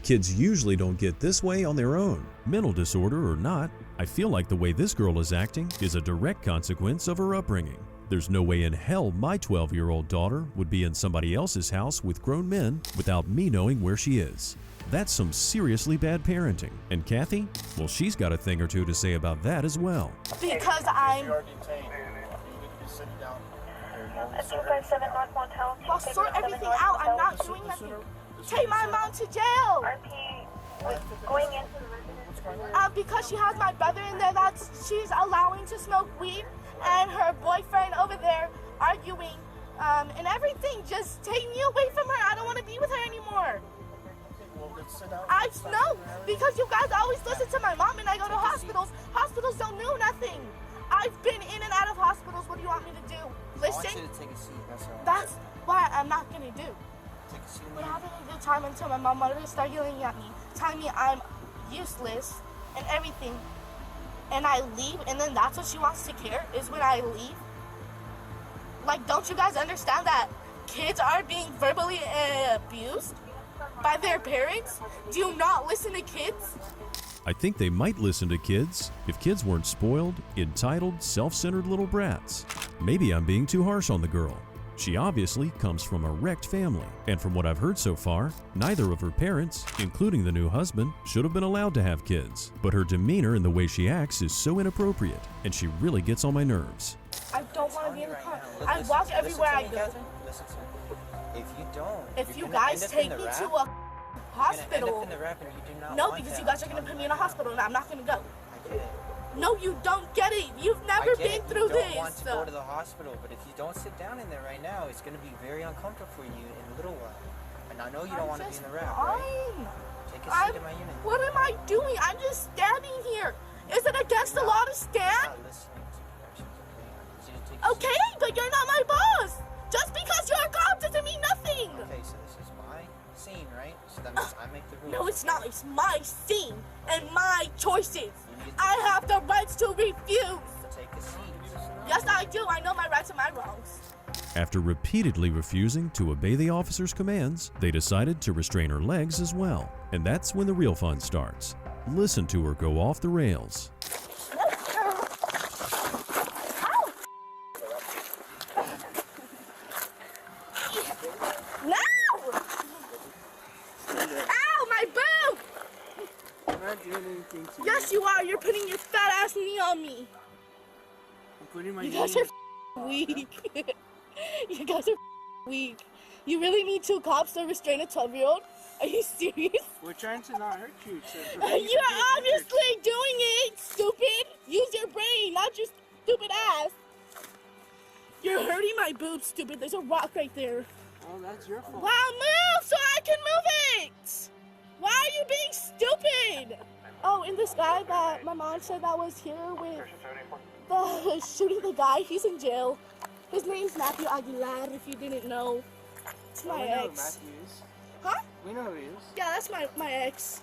Kids usually don't get this way on their own. Mental disorder or not, I feel like the way this girl is acting is a direct consequence of her upbringing. There's no way in hell my 12-year-old daughter would be in somebody else's house with grown men without me knowing where she is. That's some seriously bad parenting. And Kathy? Well, she's got a thing or two to say about that as well. Because I'm... You are detained. You need to be sitting down. I'll sort everything out. I'm not doing nothing. Take my mom to jail. Going into the residence. Because she has my brother in there, she's allowing to smoke weed, and her boyfriend over there arguing, and everything. Just take me away from her. I don't want to be with her anymore. No, because you guys always listen to my mom, and I go to hospitals. Hospitals don't know nothing. I've been in and out of hospitals. What do you want me to do? Listen? I want you to take a seat. That's all. That's what I'm not gonna do. Take a seat. We're having a good time until my mom wanted to start yelling at me, telling me I'm useless and everything. And I leave, and then that's what she wants to care, is when I leave. Like, don't you guys understand that kids are being verbally abused by their parents? Do you not listen to kids? I think they might listen to kids if kids weren't spoiled, entitled, self-centered little brats. Maybe I'm being too harsh on the girl. She obviously comes from a wrecked family, and from what I've heard so far, neither of her parents, including the new husband, should have been allowed to have kids. But her demeanor and the way she acts is so inappropriate, and she really gets on my nerves. I don't want to be in the car. I walk everywhere I go. Listen to me. If you don't, if you guys take me to a hospital, no, because you guys are going to put me in a hospital, and I'm not going to go. I get it. No, you don't get it. You've never been through this. You don't want to go to the hospital, but if you don't sit down in there right now, it's going to be very uncomfortable for you in a little while. And I know you don't want to be in the wrap, right? Take a seat in my unit. What am I doing? I'm just standing here. Is it against the law to stand? I'm not listening to directions, okay? Okay, but you're not my boss. Just because you're a cop doesn't mean nothing. Okay, so this is my scene, right? So that means I make the rules. No, it's not. It's my scene and my choices. I have the rights to refuse. Take a seat. Yes, I do. I know my rights and my wrongs. After repeatedly refusing to obey the officer's commands, they decided to restrain her legs as well. And that's when the real fun starts. Listen to her go off the rails. No! Ow, my boob! I'm not doing anything to you. Yes, you are. You're putting your fat ass knee on me. I'm putting my You knee guys are weak. You guys are weak. You really need 2 cops to restrain a 12-year-old? Are you serious? We're trying to not hurt you. You're obviously doing it, stupid. Use your brain, not your stupid ass. You're hurting my boobs, stupid. There's a rock right there. Oh, that's your fault. Wow, move so I can move it. Why are you being stupid? Oh, and this guy that my mom said that was here with the shooting the guy, he's in jail. His name's Matthew Aguilar, if you didn't know. It's my ex. Huh? We know who he is. Yeah, that's my ex.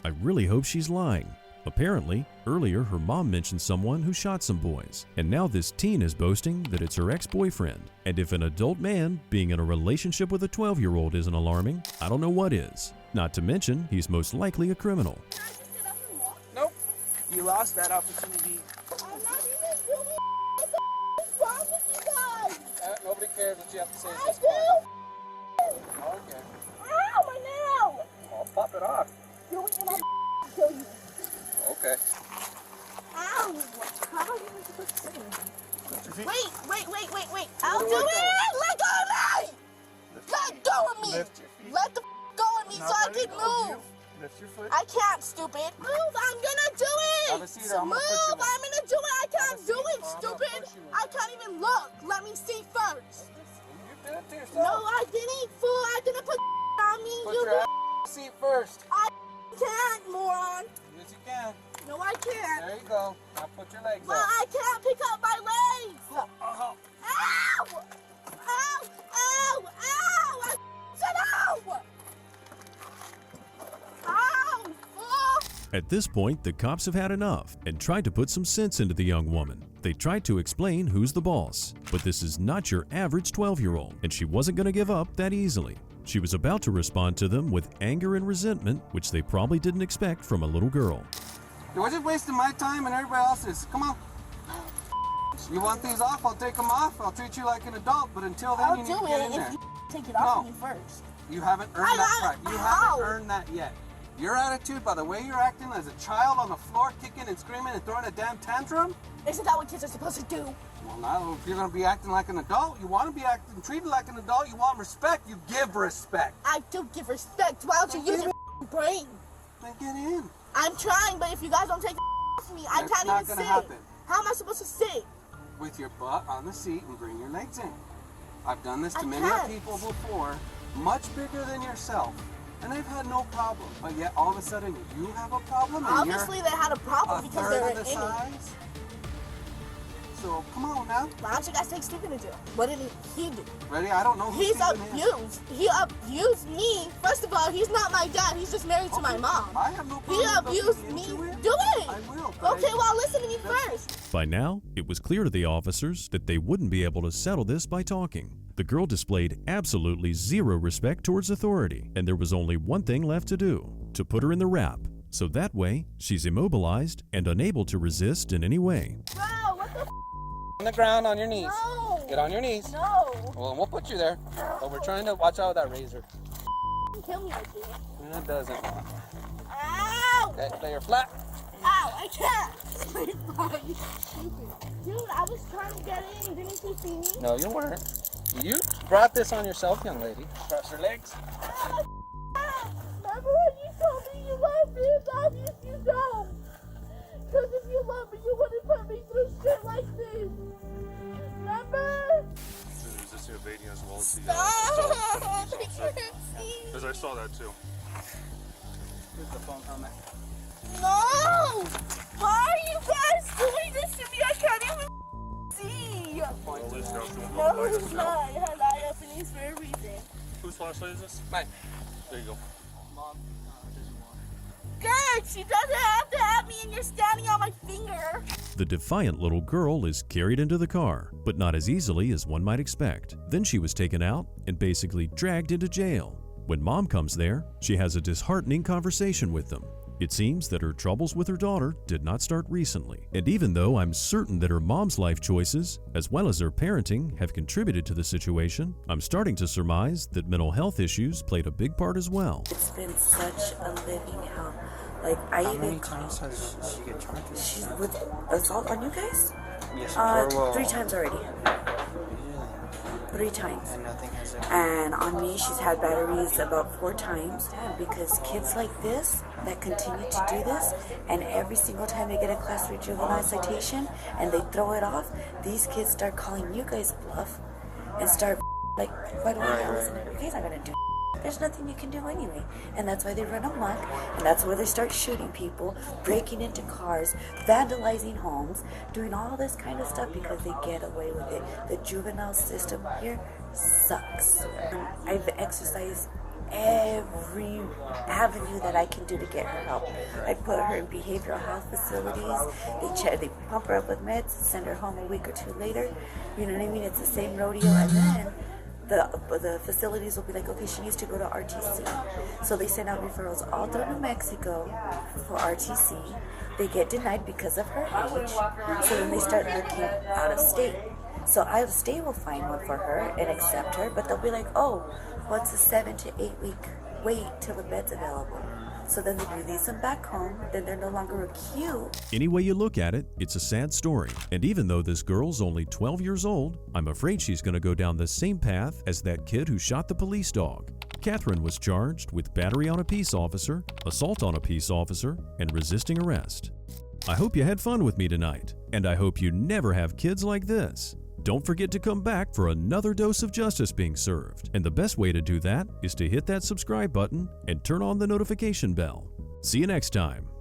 I really hope she's lying. Apparently, earlier her mom mentioned someone who shot some boys, and now this teen is boasting that it's her ex-boyfriend. And if an adult man being in a relationship with a 12-year-old isn't alarming, I don't know what is. Not to mention, he's most likely a criminal. Nope. You lost that opportunity. I'm not even doing what's wrong with you guys? Nobody cares what you have to say. I do. Okay. Ow, my nail. I'll pop it off. Do it and I'll kill you. Okay. Ow. How about you just put Your feet. Wait. I'll do it. Let go of me. Let go of me. Lift your feet. Let the go of me so I can move. Lift your foot. I can't, stupid. Move, I'm gonna do it. Have a seat, I'm gonna Move, put you in. I'm gonna do it. I can't do it, stupid. I can't even look. Let me see first. You did it to yourself. No, I didn't, fool. I didn't put on me. Put You your do. seat first. I can't, moron. Yes, you can. No, I can't. There you go. Now put your legs Well, up. I can't pick up my legs. Oh. Ow! I said ow! Ow, fool! At this point, the cops have had enough and tried to put some sense into the young woman. They tried to explain who's the boss, but this is not your average 12-year-old, and she wasn't going to give up that easily. She was about to respond to them with anger and resentment, which they probably didn't expect from a little girl. You're just wasting my time and everybody else's. Come on. You want these off? I'll take them off. I'll treat you like an adult, but until then, you need to get in there. If you take it off of me first. You haven't earned that right. You haven't earned that yet. Your attitude, by the way you're acting as a child on the floor, kicking and screaming and throwing a damn tantrum. Isn't that what kids are supposed to do? Well, now if you're going to be acting like an adult, you want to be acting, treated like an adult, you want respect, you give respect. I do give respect. Why don't you use your brain? Then get in. I'm trying, but if you guys don't take it off me, I can't even sit. That's not going to happen. How am I supposed to sit? With your butt on the seat and bring your legs in. I've done this to many people before, much bigger than yourself, and they've had no problem. But yet all of a sudden you have a problem. And Obviously they had a problem because they were in it. So come on now. Why don't you guys take Stephen to jail? What did he do? Ready? I don't know who He's Stephen abused. He abused me. First of all, he's not my dad. He's just married to my mom. I have no problem. He abused me. Do it. I will. Okay, well, listen to me first. By now, it was clear to the officers that they wouldn't be able to settle this by talking. The girl displayed absolutely zero respect towards authority, and there was only one thing left to do: to put her in the wrap. So that way, she's immobilized and unable to resist in any way. Bro, what the On the ground, on your knees. No. Get on your knees. No. Well, we'll put you there. But we're trying to watch out with that razor. Kill me, I do. No, it doesn't. Ow! Okay, lay her flat. Ow, I can't. You stupid. Dude, I was trying to get in. Didn't you see me? No, you weren't. You brought this on yourself, young lady. Cross your legs. Remember when you told me you love me? It's obvious you don't. Because if you love me, you wouldn't put me through shit like this. Remember? Is this evading as well as Stop! Because I saw that too. Here's the phone on there. No! Why are you guys doing this to me? I can't even see. No, it's not. It has eye openings for a reason. Whose flashlight is this? Mine. There you go. Mom, Guys! works. She doesn't have to have me and you're standing on my finger. The defiant little girl is carried into the car, but not as easily as one might expect. Then she was taken out and basically dragged into jail. When mom comes there, she has a disheartening conversation with them. It seems that her troubles with her daughter did not start recently, and even though I'm certain that her mom's life choices, as well as her parenting, have contributed to the situation, I'm starting to surmise that mental health issues played a big part as well. It's been such a living hell. Like, I How even many times has she get charged with? She's with assault on you guys? Yes, 3 times already. 3 times. And nothing has ever... And on me, she's had batteries about 4 times. Because kids like this that continue to do this, and every single time they get a class 3 juvenile citation and they throw it off, these kids start calling you guys bluff and start like, why do I listen? You guys aren't gonna do. There's nothing you can do anyway. And that's why they run amok, and that's why they start shooting people, breaking into cars, vandalizing homes, doing all this kind of stuff because they get away with it. The juvenile system here sucks. I've exercised every avenue that I can do to get her help. I put her in behavioral health facilities. They pump her up with meds, send her home a week or 2 later. You know what I mean? It's the same rodeo, and then the facilities will be like, okay, she needs to go to RTC. So they send out referrals all through New Mexico for RTC. They get denied because of her age. So then they start looking out of state. So out of state will find one for her and accept her, but they'll be like, oh, what's a 7 to 8 week wait till the bed's available? So then they release them back home, then they're no longer a queue. Any way you look at it, it's a sad story. And even though this girl's only 12 years old, I'm afraid she's going to go down the same path as that kid who shot the police dog. Catherine was charged with battery on a peace officer, assault on a peace officer, and resisting arrest. I hope you had fun with me tonight, and I hope you never have kids like this. Don't forget to come back for another dose of justice being served. And the best way to do that is to hit that subscribe button and turn on the notification bell. See you next time.